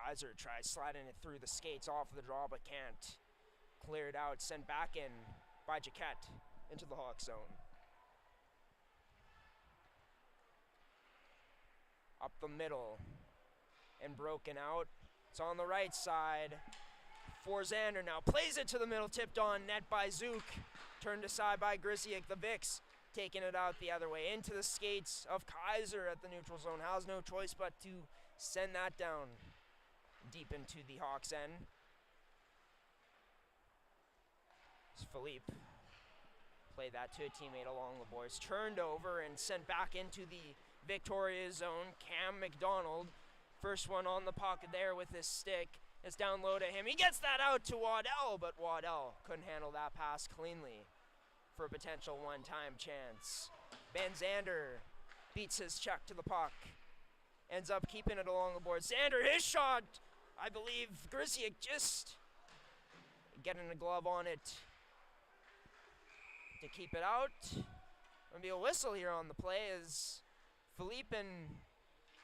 Kaiser tries sliding it through the skates off of the draw, but can't. Clear it out, sent back in by Jaquette into the Hawk zone. Up the middle and broken out. It's on the right side for Xander now. Plays it to the middle, tipped on net by Zook. Turned aside by Grisiak. The Vics taking it out the other way into the skates of Kaiser at the neutral zone. Has no choice but to send that down deep into the Hawks' end. As Philippe played that to a teammate along the boards. Turned over and sent back into the Victoria zone. Cam McDonald, first one on the puck there with his stick. It's down low to him. He gets that out to Waddell, but Waddell couldn't handle that pass cleanly for a potential one-time chance. Ben Xander beats his check to the puck. Ends up keeping it along the board. Xander, his shot! I believe Grisiak just getting a glove on it to keep it out. Gonna be a whistle here on the play as Philippe and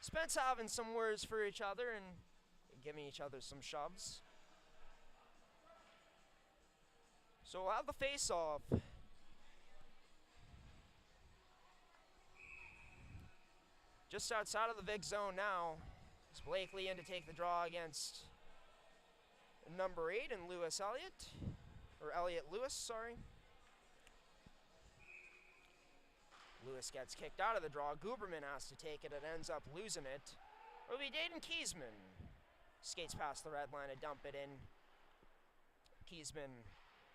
Spence having some words for each other and giving each other some shoves. So we'll have the face-off. Just outside of the Vic zone now. It's Blakely in to take the draw against number 8 and Lewis Elliott. Or Elliott Lewis, sorry. Lewis gets kicked out of the draw. Guberman has to take it and ends up losing it. It'll be Dayton Kiesman. Skates past the red line to dump it in. Kiesman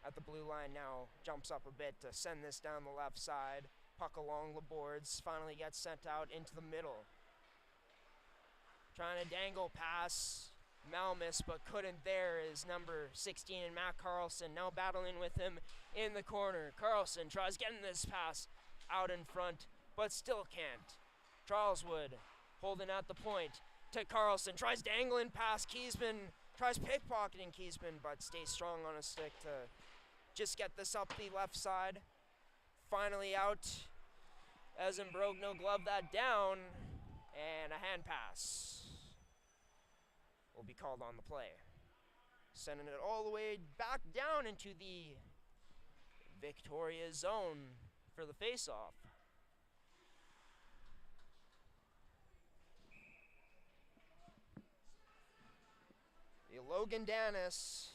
at the blue line now jumps up a bit to send this down the left side. Puck along the boards, finally gets sent out into the middle. Trying to dangle pass Malmus, but couldn't there is number 16 and Matt Carlson now battling with him in the corner. Carlson tries getting this pass out in front, but still can't. Charleswood holding at the point to Carlson, tries dangling past Kiesman, tries pickpocketing Kiesman, but stays strong on his stick to just get this up the left side. Finally out as Imbrogno gloved that down, and a hand pass will be called on the play. Sending it all the way back down into the Victoria zone for the face-off. The Logan Danis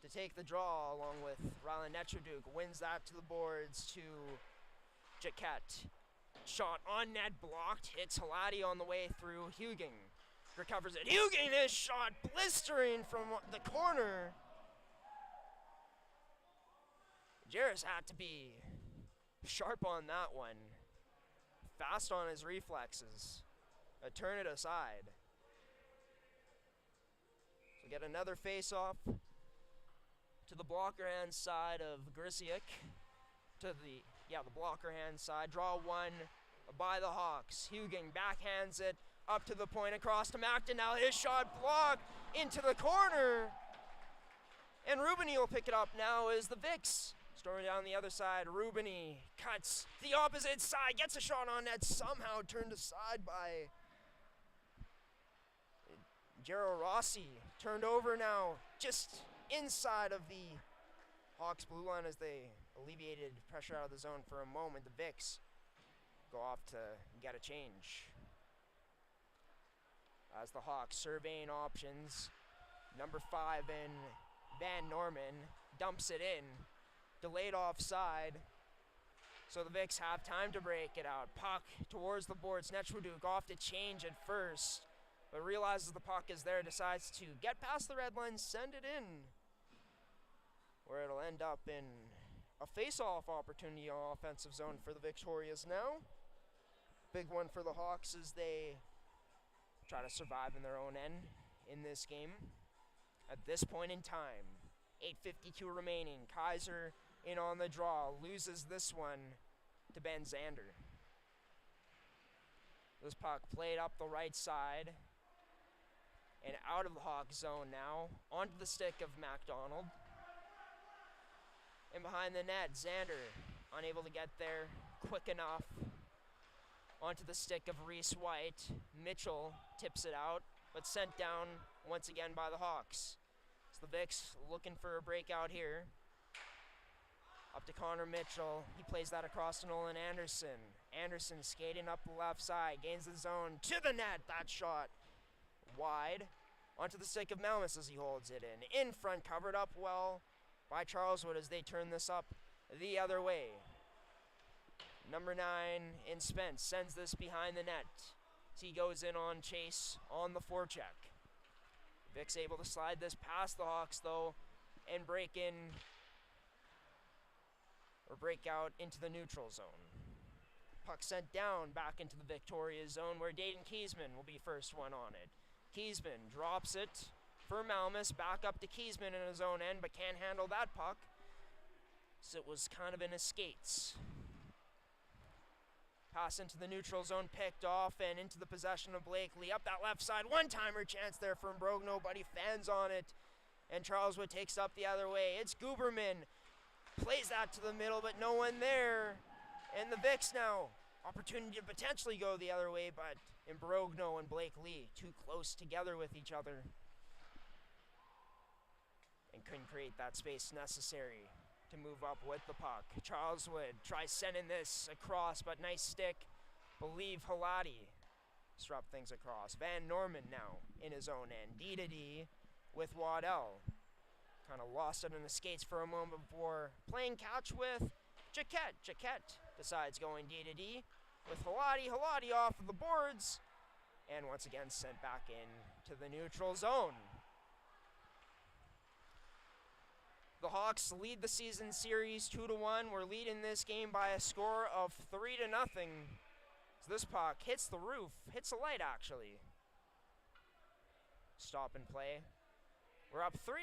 to take the draw along with Rylan Netraduk. Wins that to the boards to Jaquette. Shot on net blocked. Hits Halati on the way through. Huging recovers it. Huging is shot blistering from the corner. Jarris had to be sharp on that one. Fast on his reflexes. Turn it aside. So get another face-off to the blocker hand side of Grisiak. To the blocker hand side. Draw one by the Hawks. Huging backhands it up to the point across to Macton. Now his shot blocked into the corner. And Rubini will pick it up now as the Vicks. Storming down the other side, Rubini cuts the opposite side, gets a shot on net, somehow turned aside by Jero Rossi. Turned over now, just inside of the Hawks blue line as they alleviated pressure out of the zone for a moment. The Vicks go off to get a change. As the Hawks surveying options, number 5 in Van Norman dumps it in. Delayed offside, so the Vicks have time to break it out. Puck towards the boards. Netraduk off to change at first, but realizes the puck is there, decides to get past the red line, send it in, where it'll end up in a face-off opportunity on offensive zone for the Victorias now. Big one for the Hawks as they try to survive in their own end in this game. At this point in time, 8:52 remaining. Kaiser in on the draw, loses this one to Ben Zander. This puck played up the right side and out of the Hawk zone now, onto the stick of MacDonald. And behind the net, Zander unable to get there quick enough. Onto the stick of Reese White. Mitchell tips it out, but sent down once again by the Hawks. So the Vicks looking for a breakout here. Up to Connor Mitchell. He plays that across to Nolan Anderson. Anderson skating up the left side. Gains the zone to the net. That shot wide. Onto the stick of Malmus as he holds it in. In front, covered up well by Charleswood as they turn this up the other way. Number 9 in Spence sends this behind the net. As he goes in on Chase on the forecheck. Vic's able to slide this past the Hawks though and break out into the neutral zone. Puck sent down back into the Victoria zone where Dayton Kiesman will be first one on it. Kiesman drops it for Malmus, back up to Kiesman in his own end, but can't handle that puck. So it was kind of in his skates. Pass into the neutral zone, picked off, and into the possession of Blakely. Up that left side, one-timer chance there from Brogno, but he fans on it. And Charleswood takes up the other way. It's Guberman. Plays that to the middle, but no one there. And the Vicks now, opportunity to potentially go the other way, but Imbrogno and Blake Lee too close together with each other and couldn't create that space necessary to move up with the puck. Charleswood tries sending this across, but nice stick. Believe Halati disrupt things across. Van Norman now in his own end. D-to-D with Waddell. Kind of lost it in the skates for a moment before playing catch with Jaquette. Jaquette decides going D-to-D with Halati. Halati off of the boards and once again sent back in to the neutral zone. The Hawks lead the season series 2-1. We're leading this game by a score of 3-0. So this puck hits the roof, hits the light actually. Stop and play. We're up 3-0.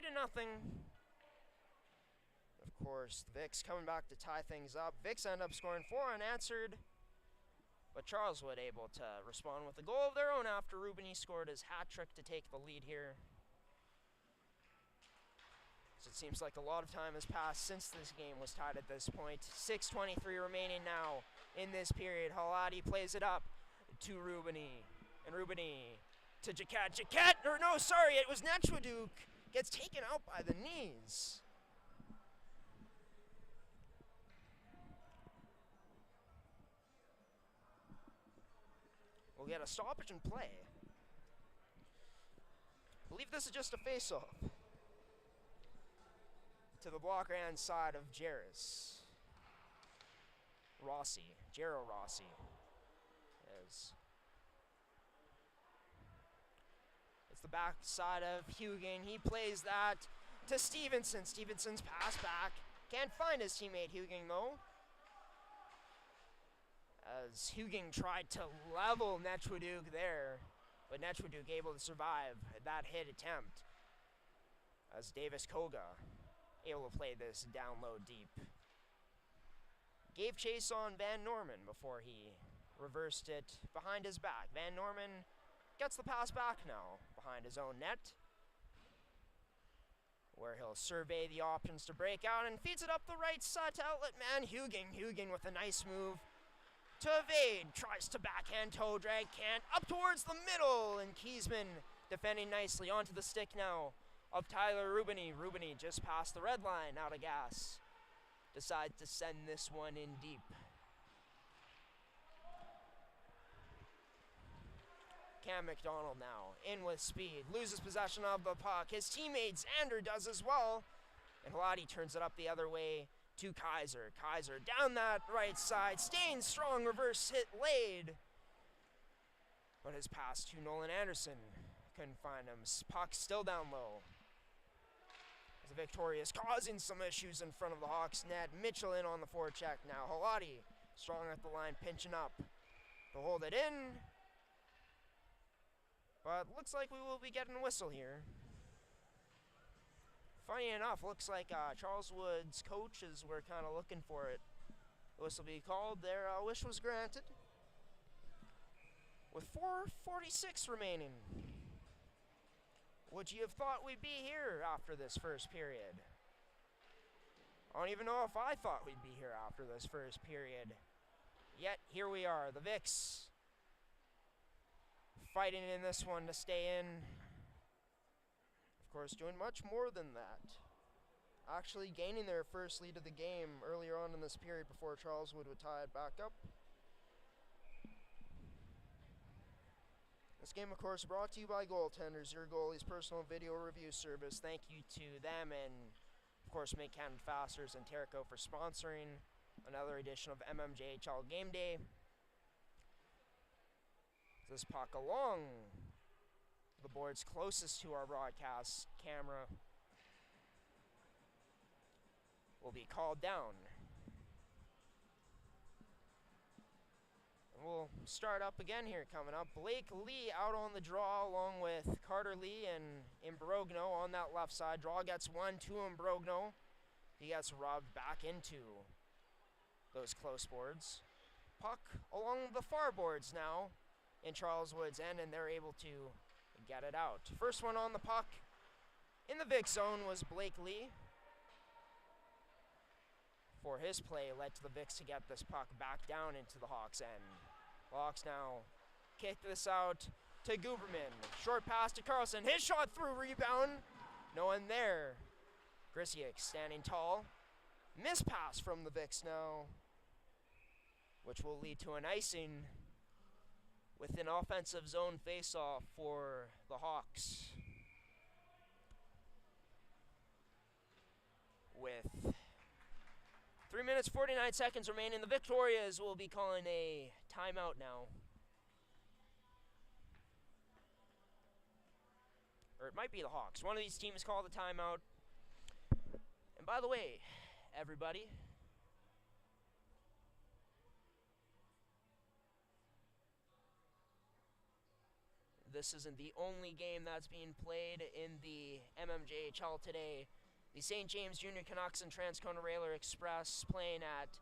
Of course, the Vicks coming back to tie things up. Vicks end up scoring 4 unanswered, but Charleswood able to respond with a goal of their own after Rubini scored his hat trick to take the lead here. So it seems like a lot of time has passed since this game was tied at this point. 6:23 remaining now in this period. Halati plays it up to Rubini, and Rubini to Jaquette. Jaquette, or no, sorry, it was Nechwaduk. Gets taken out by the knees. We'll get a stoppage and play. I believe this is just a face-off. To the blocker hand side of Jarrus. Jero Rossi. It's the back side of Hugen. He plays that to Stevenson. Stevenson's pass back. Can't find his teammate Hugen though. As Hugen tried to level Nechwaduk there, but Nechwaduk able to survive that hit attempt. As Davis Koga able to play this down low deep. Gave chase on Van Norman before he reversed it behind his back. Van Norman gets the pass back now behind his own net, where he'll survey the options to break out and feeds it up the right side to outlet man Hugen. Hugen with a nice move to evade, tries to backhand toe drag, can't, up towards the middle, and Kiesman defending nicely onto the stick now of Tyler Rubini. Rubini just past the red line, out of gas. Decides to send this one in deep. Cam McDonald now, in with speed, loses possession of the puck. His teammate Xander does as well, and Halati turns it up the other way to Kaiser. Kaiser down that right side, staying strong, reverse hit laid. But his pass to Nolan Anderson, couldn't find him. Puck still down low. As the Victorious causing some issues in front of the Hawks net. Mitchell in on the forecheck now. Halati strong at the line, pinching up to hold it in. But looks like we will be getting a whistle here. Funny enough, looks like Charleswood's coaches were kind of looking for it. The whistle be called. Their wish was granted. With 4:46 remaining. Would you have thought we'd be here after this first period? I don't even know if I thought we'd be here after this first period. Yet, here we are. The Vicks fighting in this one to stay in. Of course, doing much more than that. Actually gaining their first lead of the game earlier on in this period before Charleswood would tie it back up. This game, of course, brought to you by Goaltenders, your goalie's personal video review service. Thank you to them and, of course, Make Canada Fasters and Terrico for sponsoring another edition of MMJHL Game Day. This puck along the boards closest to our broadcast camera will be called down. We'll start up again here coming up. Blake Lee out on the draw along with Carter Lee and Imbrogno on that left side. Draw gets one to Imbrogno. He gets rubbed back into those close boards. Puck along the far boards now in Charleswood's end, and they're able to get it out. First one on the puck in the Vic zone was Blake Lee. For his play led to the Vicks to get this puck back down into the Hawks' end. Hawks now kick this out to Guberman. Short pass to Carlson. His shot through, rebound. No one there. Grisiak standing tall. Miss pass from the Vicks now, which will lead to an icing with an offensive zone face-off for the Hawks. With 3 minutes, 49 seconds remaining, the Victorias will be calling a timeout now. Or it might be the Hawks. One of these teams called a timeout. And by the way, everybody, this isn't the only game that's being played in the mmjhl today. The St. James Junior Canucks and Transcona Railer Express playing at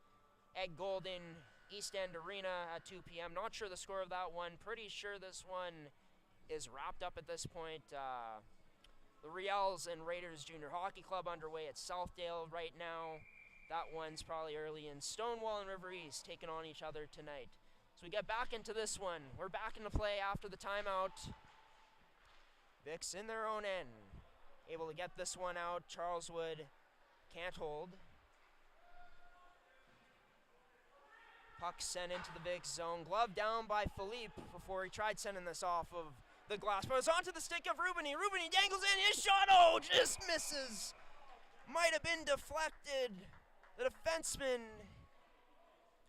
Egg Golden East End Arena at 2 p.m. Not sure the score of that one. Pretty sure this one is wrapped up at this point. The Riels and Raiders Junior Hockey Club underway at Southdale right now. That one's probably early in Stonewall and River East taking on each other tonight. So we get back into this one. We're back into play after the timeout. Vicks in their own end. Able to get this one out. Charleswood can't hold. Puck sent into the Vicks zone. Glove down by Philippe before he tried sending this off of the glass. But it's onto the stick of Rubini. Rubini dangles in. His shot, oh, just misses. Might have been deflected. The defenseman,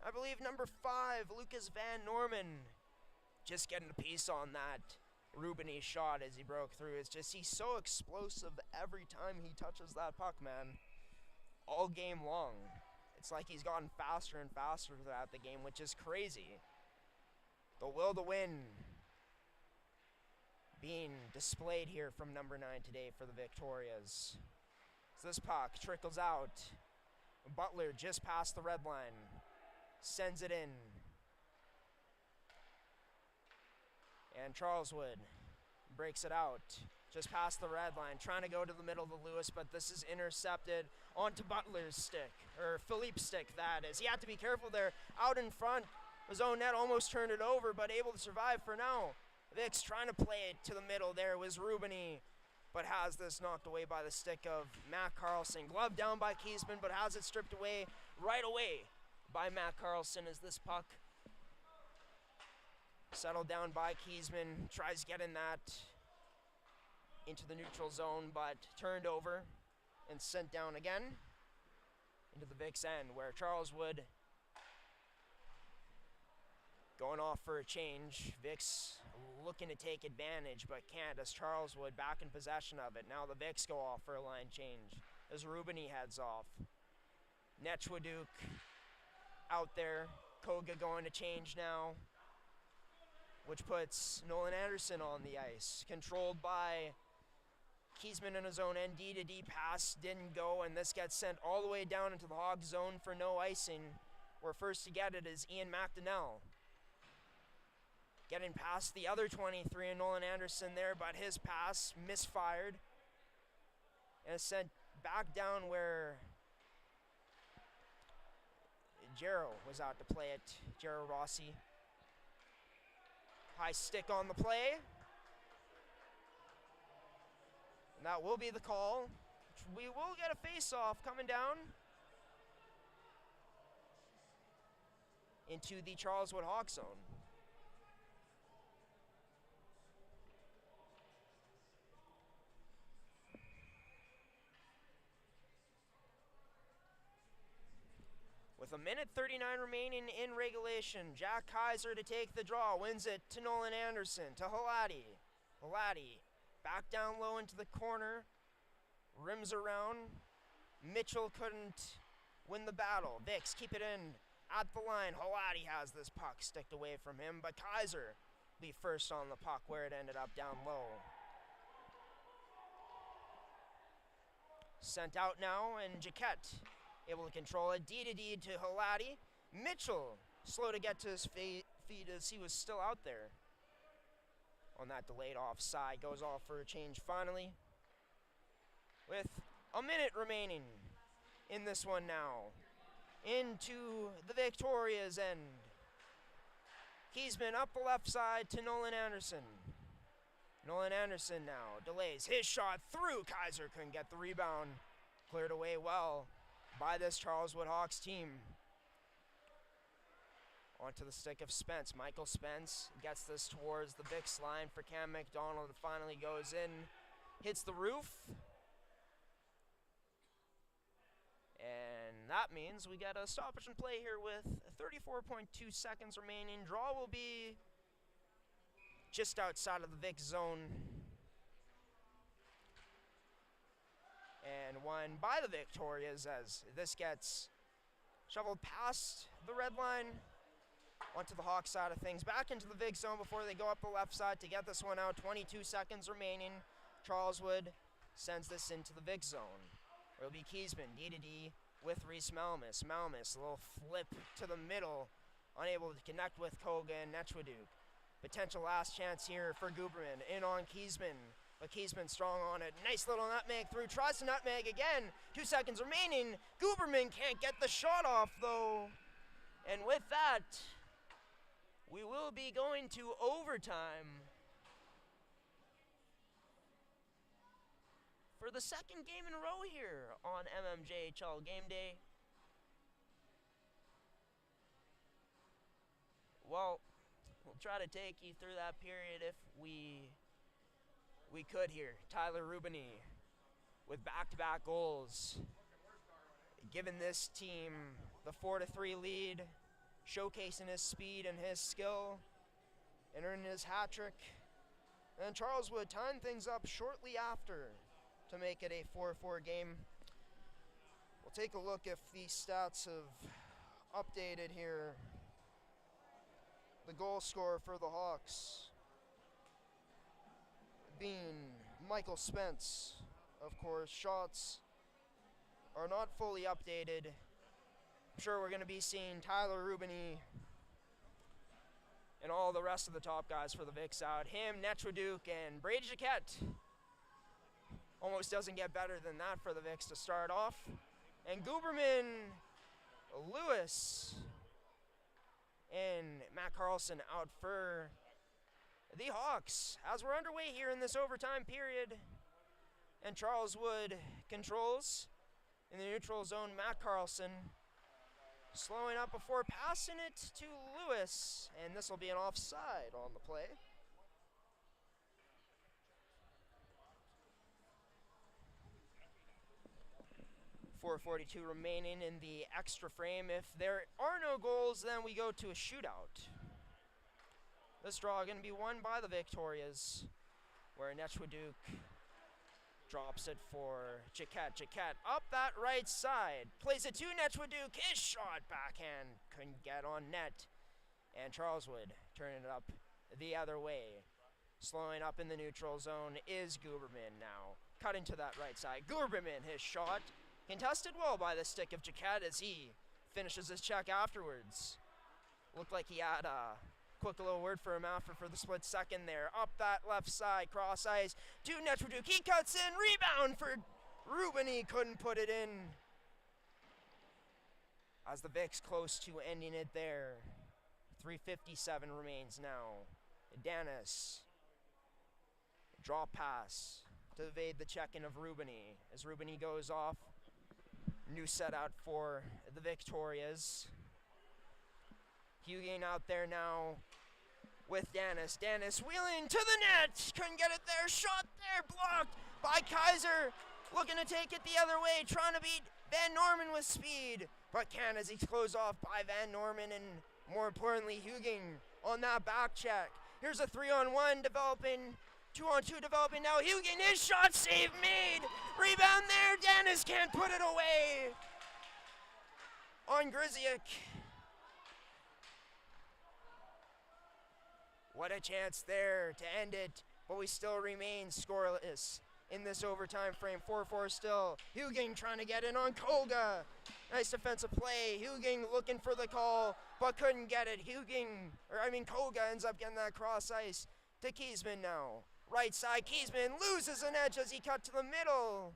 I believe number 5, Lucas Van Norman, just getting a piece on that Rubini shot as he broke through. It's just, he's so explosive every time he touches that puck, man. All game long. It's like he's gotten faster and faster throughout the game, which is crazy. The will to win being displayed here from number 9 today for the Victorias. So this puck trickles out. Butler just past the red line. Sends it in. And Charleswood breaks it out. Just past the red line. Trying to go to the middle of the Lewis, but this is intercepted onto Butler's stick. Or Philippe's stick, that is. He had to be careful there. Out in front. His own net almost turned it over, but able to survive for now. Vicks trying to play it to the middle. There was Rubini, but has this knocked away by the stick of Matt Carlson. Glove down by Kiesman, but has it stripped away right away by Matt Carlson as this puck settled down by Kiesman. Tries getting that into the neutral zone, but turned over and sent down again into the Vicks end, where Charleswood going off for a change. Vicks looking to take advantage, but can't, as Charleswood back in possession of it. Now the Vicks go off for a line change as Rubini heads off. Netchwaduk out there. Koga going to change now, which puts Nolan Anderson on the ice. Controlled by Kiesman in his own end. D-to-D pass didn't go, and this gets sent all the way down into the Hog zone for no icing, where first to get it is Ian McDonnell. Getting past the other 23 and Nolan Anderson there, but his pass misfired. And it's sent back down where Jarrow was out to play it. Jarrow Rossi. High stick on the play. And that will be the call. We will get a face-off coming down into the Charleswood Hawk zone. With a minute 39 remaining in regulation, Jack Kaiser to take the draw, wins it to Nolan Anderson, to Halati. Halati back down low into the corner, rims around. Mitchell couldn't win the battle. Vicks keep it in at the line. Halati has this puck sticked away from him, but Kaiser be first on the puck where it ended up down low. Sent out now, and Jaquette able to control it. D-to-D to Halati. Mitchell slow to get to his feet as he was still out there on that delayed offside. Goes off for a change finally. With a minute remaining in this one now. Into the Victoria's end. Kiesman up the left side to Nolan Anderson. Nolan Anderson now delays his shot through. Kaiser couldn't get the rebound. Cleared away well by this Charleswood Hawks team. Onto the stick of Spence. Michael Spence gets this towards the Vicks line for Cam McDonald. It finally goes in, hits the roof. And that means we get a stoppage in play here with 34.2 seconds remaining. Draw will be just outside of the Vicks zone. And won by the Victorias as this gets shoveled past the red line onto the Hawks side of things. Back into the Vicks zone before they go up the left side to get this one out. 22 seconds remaining. Charleswood sends this into the Vicks zone. It'll be Kiesman, D-to-D with Reese Malmus. Malmus, a little flip to the middle, unable to connect with Koga and Netchwaduk. Potential last chance here for Guberman. In on Kiesman, but Kiesman strong on it. Nice little nutmeg through, tries to nutmeg again. 2 seconds remaining. Guberman can't get the shot off though. And with that, we will be going to overtime for the second game in a row here on mmjhl Game Day. Well, we'll try to take you through that period if we could here. Tyler Rubini with back-to-back goals, giving this team the 4-3 lead, showcasing his speed and his skill, and earning his hat trick. And Charleswood tying things up shortly after to make it a 4-4 game. We'll take a look if these stats have updated here. The goal scorer for the Hawks being Michael Spence, of course. Shots are not fully updated. I'm sure we're going to be seeing Tyler Rubini and all the rest of the top guys for the Vicks out. Him, Netchwaduk, and Brady Jaquette. Almost doesn't get better than that for the Vicks to start off. And Guberman, Lewis, and Matt Carlson out for the Hawks as we're underway here in this overtime period. And Charleswood controls in the neutral zone. Matt Carlson slowing up before passing it to Lewis, and this will be an offside on the play. .442 remaining in the extra frame. If there are no goals, then we go to a shootout. This draw going to be won by the Victorias, where Netchwaduk drops it for Jaquette. Jaquette up that right side, plays it to Netchwaduk. His shot backhand couldn't get on net, and Charleswood turning it up the other way. Slowing up in the neutral zone is Guberman now, cutting to that right side. Guberman, his shot contested well by the stick of Jaquette as he finishes his check afterwards. Looked like he had a quick little word for him after for the split second there. Up that left side, cross ice to Netchwaduk. He cuts in, rebound for Ruben. He couldn't put it in. As the Vicks close to ending it there. 3:57 remains now. Danis. Drop pass to evade the check-in of Rubini. As Rubini goes off, new set out for the Victorias. Hugin out there now with Danis. Danis wheeling to the net. Couldn't get it there. Shot there. Blocked by Kaiser. Looking to take it the other way. Trying to beat Van Norman with speed. But can as he's closed off by Van Norman and more importantly Hugin on that back check. Here's a 3-on-1 developing. 2-on-2 developing now. Hugin, his shot save made. Rebound there. Danis can't put it away. On Griziak. What a chance there to end it. But we still remain scoreless in this overtime frame. 4-4 still. Hugin trying to get in on Koga. Nice defensive play. Hugin looking for the call, but couldn't get it. Koga ends up getting that cross ice to Kiesman now. Right side, Kiesman loses an edge as he cut to the middle.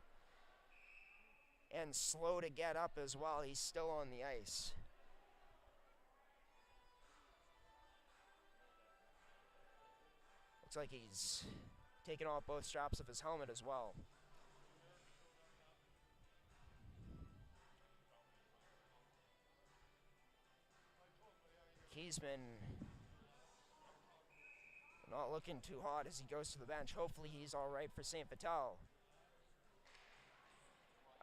And slow to get up as well. He's still on the ice. Looks like he's taken off both straps of his helmet as well. He's been not looking too hot as he goes to the bench. Hopefully he's all right for St. Vital.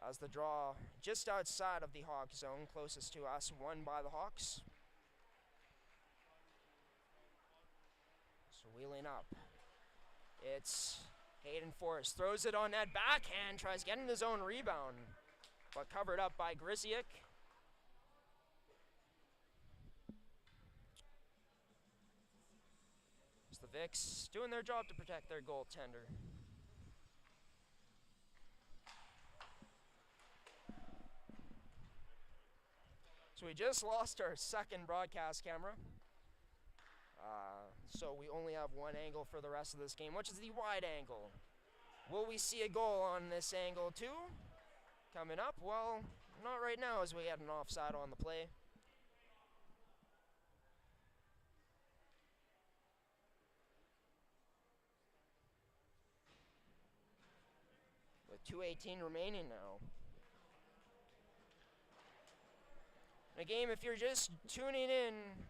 As the draw just outside of the Hawk zone, closest to us, won by the Hawks. So wheeling up. It's Hayden Forrest. Throws it on net, backhand, tries getting his own rebound, but covered up by Grisiak. The Vics doing their job to protect their goaltender. So we just lost our second broadcast camera. So we only have one angle for the rest of this game, which is the wide angle. Will we see a goal on this angle too? Coming up? Well, not right now as we had an offside on the play. With 2:18 remaining now. The game, if you're just tuning in,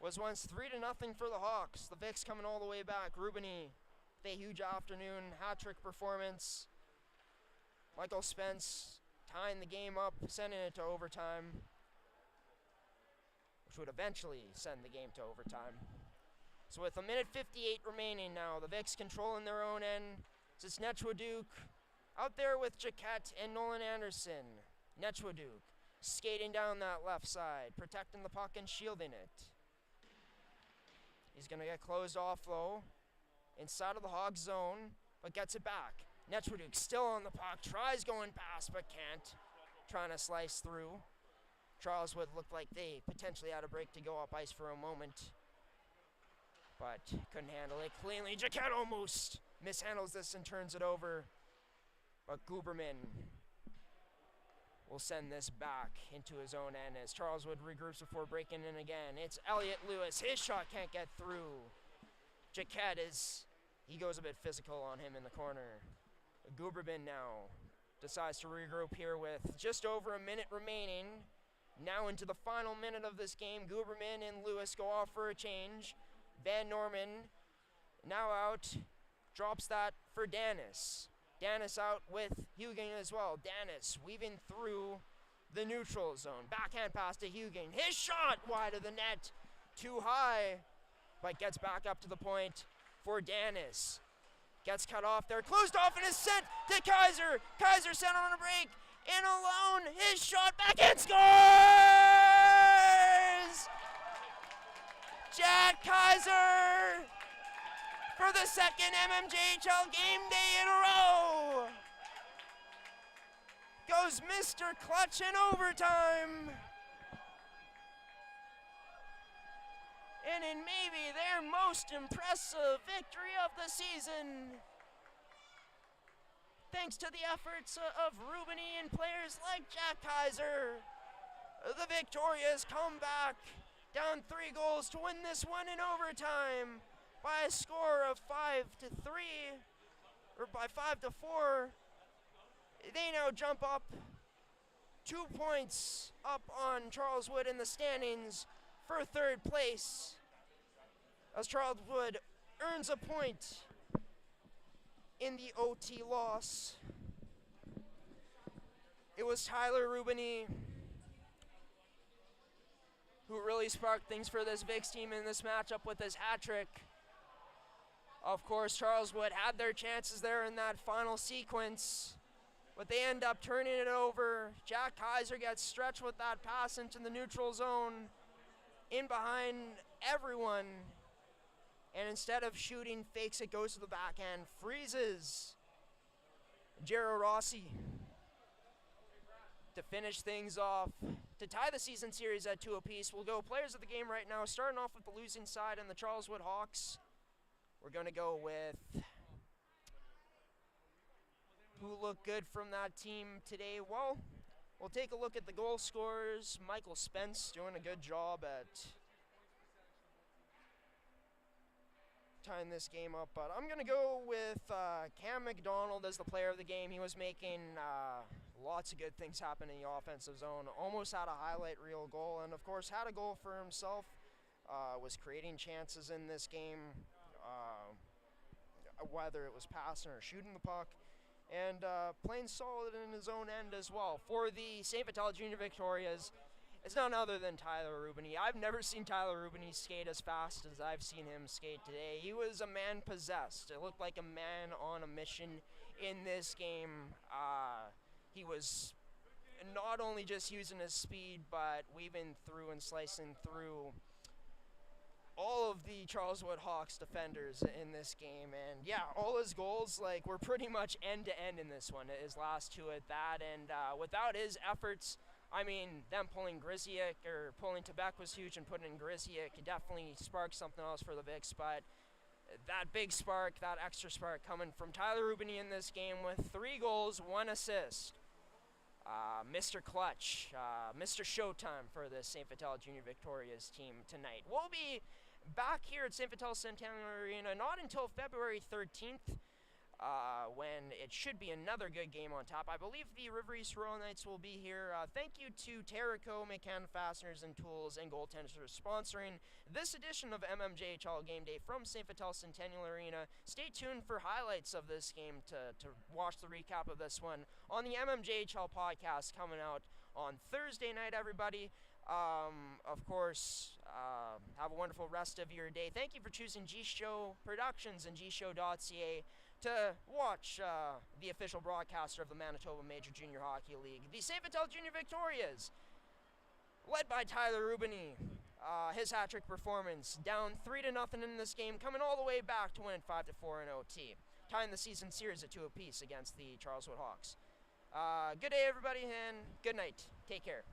was once 3-0 for the Hawks. The Vics coming all the way back. Rubini, the huge afternoon hat-trick performance. Michael Spence tying the game up, sending it to overtime, which would eventually send the game to overtime. So with 1:58 remaining now, the Vics controlling their own end. It's Nechwaduk out there with Jaquette and Nolan Anderson. Nechwaduk skating down that left side, protecting the puck and shielding it. He's going to get closed off though, inside of the Hog zone, but gets it back. Nechwaduk still on the puck, tries going past, but can't. Trying to slice through. Charleswood looked like they potentially had a break to go up ice for a moment, but couldn't handle it cleanly. Jaquette almost mishandles this and turns it over, but Guberman will send this back into his own end as Charleswood regroups before breaking in again. It's Elliot Lewis. His shot can't get through. Jaquette he goes a bit physical on him in the corner. Guberman now decides to regroup here with just over a minute remaining. Now into the final minute of this game, Guberman and Lewis go off for a change. Van Norman now out, drops that for Danis. Danis out with Hugen as well. Danis weaving through the neutral zone. Backhand pass to Hugen. His shot wide of the net. Too high, but gets back up to the point for Danis. Gets cut off there. Closed off and is sent to Kaiser. Kaiser sent on a break. In alone. His shot back and scores! Jack Kaiser for the second MMJHL game day in a row. Goes Mr. Clutch in overtime. And in maybe their most impressive victory of the season, thanks to the efforts of Rubini and players like Jack Kaiser, the victorious comeback, down 3 goals to win this one in overtime by a score of 5-3, or by 5-4. They now jump up 2 points up on Charleswood in the standings for 3rd place, as Charleswood earns a point in the OT loss. It was Tyler Rubini who really sparked things for this Vics team in this matchup with his hat trick. Of course, Charleswood had their chances there in that final sequence, but they end up turning it over. Jack Kaiser gets stretched with that pass into the neutral zone, in behind everyone, and instead of shooting, fakes it, goes to the backhand, freezes Jero Rossi to finish things off. To tie the season series at 2 apiece, we'll go players of the game right now, starting off with the losing side and the Charleswood Hawks. We're going to go with who looked good from that team today. Well, we'll take a look at the goal scorers. Michael Spence doing a good job at tying this game up, but I'm going to go with Cam McDonald as the player of the game. He was making lots of good things happen in the offensive zone, almost had a highlight reel goal, and of course had a goal for himself, was creating chances in this game, whether it was passing or shooting the puck, and playing solid in his own end as well. For the St. Vital Junior Victorias, it's none other than Tyler Rubini. I've never seen Tyler Rubini skate as fast as I've seen him skate today. He was a man possessed. It looked like a man on a mission in this game. He was not only just using his speed, but weaving through and slicing through all of the Charleswood Hawks defenders in this game. And yeah, all his goals were pretty much end to end in this one. His last two at that, and without his efforts, I mean, them pulling Grisiak, or pulling Tebek was huge, and putting in Grisiak definitely sparked something else for the Vics, but that big spark, that extra spark coming from Tyler Rubini in this game with 3 goals, 1 assist. Mr. Clutch, Mr. Showtime for the St. Vital Junior Victorias team tonight. We'll be back here at St. Vital Centennial Arena not until February 13th, when it should be another good game on tap. I believe the River East Royal Knights will be here. Thank you to Terrico, McCann Fasteners and Tools, and Goaltenders for sponsoring this edition of MMJHL Game Day from St. Vital Centennial Arena. Stay tuned for highlights of this game to watch the recap of this one on the MMJHL podcast coming out on Thursday night, everybody. Of course, have a wonderful rest of your day. Thank you for choosing G-Show Productions and gshow.ca to watch the official broadcaster of the Manitoba Major Junior Hockey League. The St. Vital Junior Victorias, led by Tyler Rubini. His hat-trick performance, down 3-0 in this game, coming all the way back to win 5-4 in OT, tying the season series at 2 apiece against the Charleswood Hawks. Good day, everybody, and good night. Take care.